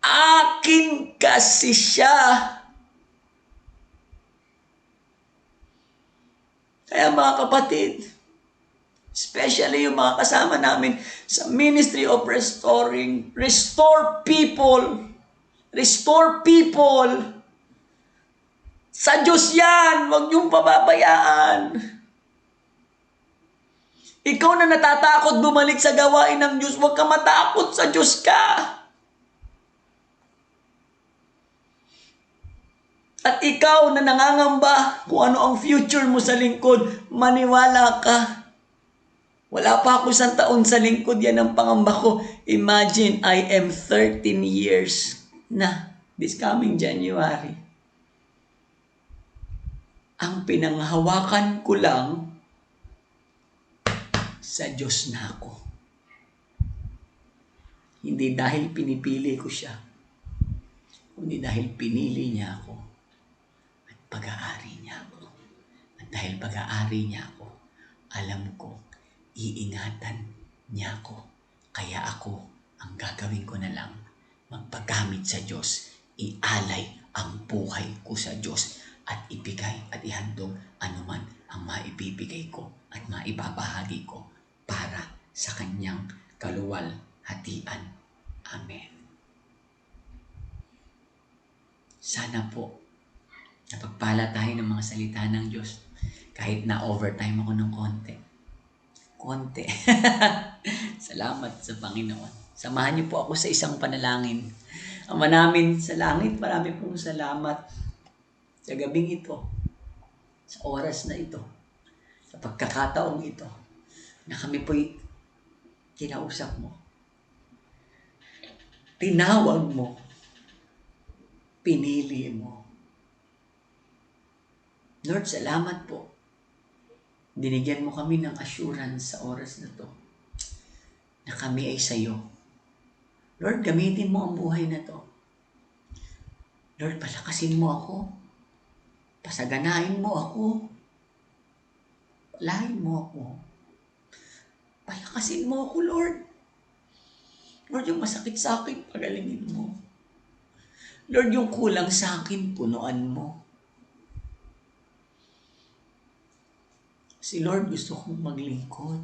Akin kasi siya. Kaya mga kapatid, especially yung mga kasama namin sa Ministry of Restoring, restore people. Restore people. Sa Diyos yan, huwag niyong pababayaan. Ikaw na natatakot bumalik sa gawain ng Diyos, huwag ka matakot, sa Diyos ka. At ikaw na nangangamba kung ano ang future mo sa lingkod, maniwala ka. Wala pa ako 1 taon sa lingkod, yan ang pangamba ko. Imagine, I am 13 years na this coming January. Ang pinanghawakan ko lang, sa Diyos na ako. Hindi dahil pinipili ko siya, kundi dahil pinili niya ako. Pag-aari niya ako. At dahil pag-aari niya ako, alam ko, iingatan niya ako. Kaya ako, ang gagawin ko na lang, magpagamit sa Diyos, ialay ang buhay ko sa Diyos, at ibigay at ihandog anuman ang maibibigay ko at maibabahagi ko para sa kanyang kaluwalhatian. Amen. Sana po, napagpala tayo ng mga salita ng Diyos kahit na overtime ako ng konti. Salamat sa Panginoon. Samahan niyo po ako sa isang panalangin. Ama namin sa langit, marami pong salamat sa gabing ito, sa oras na ito, sa pagkakataong ito, na kami po'y kinausap mo. Tinawag mo. Pinili mo. Lord, salamat po. Dinigyan mo kami ng assurance sa oras na to na kami ay sa'yo. Lord, gamitin mo ang buhay na to. Lord, palakasin mo ako. Pasaganain mo ako. Palahin mo ako. Palakasin mo ako, Lord. Lord, yung masakit sa akin, pagalingin mo. Lord, yung kulang sa akin, punuan mo. Si Lord, gusto kong maglingkod.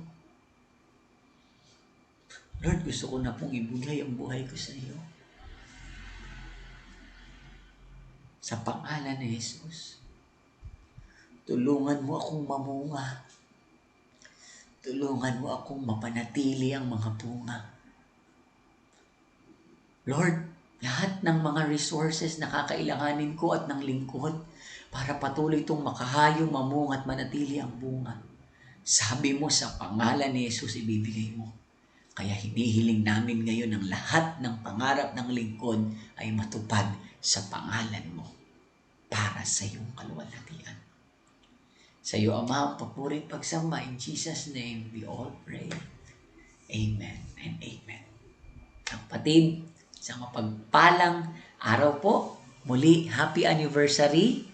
Lord, gusto ko na pong ibigay ang buhay ko sa iyo. Sa pangalan ni Jesus, tulungan mo akong mamunga. Tulungan mo akong mapanatili ang mga bunga. Lord, lahat ng mga resources na kakailanganin ko at ng lingkod para patuloy itong makahayong, mamunga at manatili ang bunga. Sabi mo sa pangalan ni Jesus ibibigay mo. Kaya hinihiling namin ngayon ang lahat ng pangarap ng lingkod ay matupad sa pangalan mo para sa iyong kaluwalhatian. Sa iyo, Ama, ang papurit pagsamba. In Jesus' name, we all pray. Amen and amen. Kapatid, sa mapagpalang araw po, muli, happy anniversary.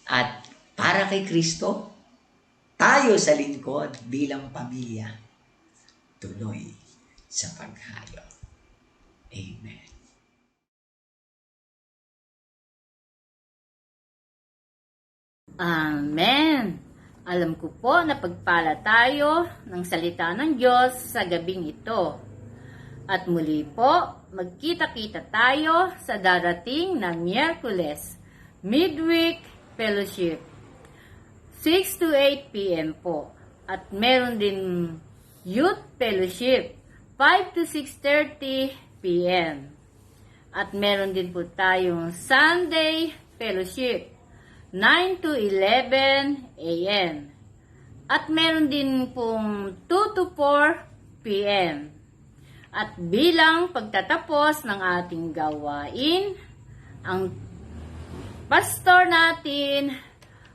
At para kay Kristo, tayo sa lingkod bilang pamilya, tuloy sa paghayo. Amen. Amen. Alam ko po na pagpala tayo ng salita ng Diyos sa gabing ito. At muli po, magkita-kita tayo sa darating na Miyerkules, Midweek Fellowship, 6 to 8 p.m. po. At meron din Youth Fellowship, 5 to 6:30 p.m. At meron din po tayong Sunday Fellowship, 9 to 11 a.m. At meron din pong 2 to 4 p.m. At bilang pagtatapos ng ating gawain, ang pastor natin,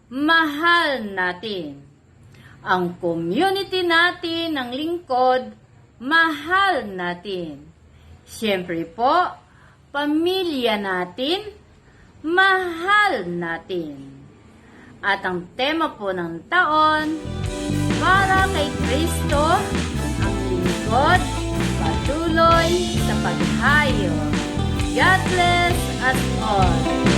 mahal natin. Ang community natin ng lingkod, mahal natin. Siyempre po, pamilya natin, mahal natin. At ang tema po ng taon, para kay Kristo, ang lingkod, patuloy sa paghayo. God bless us all.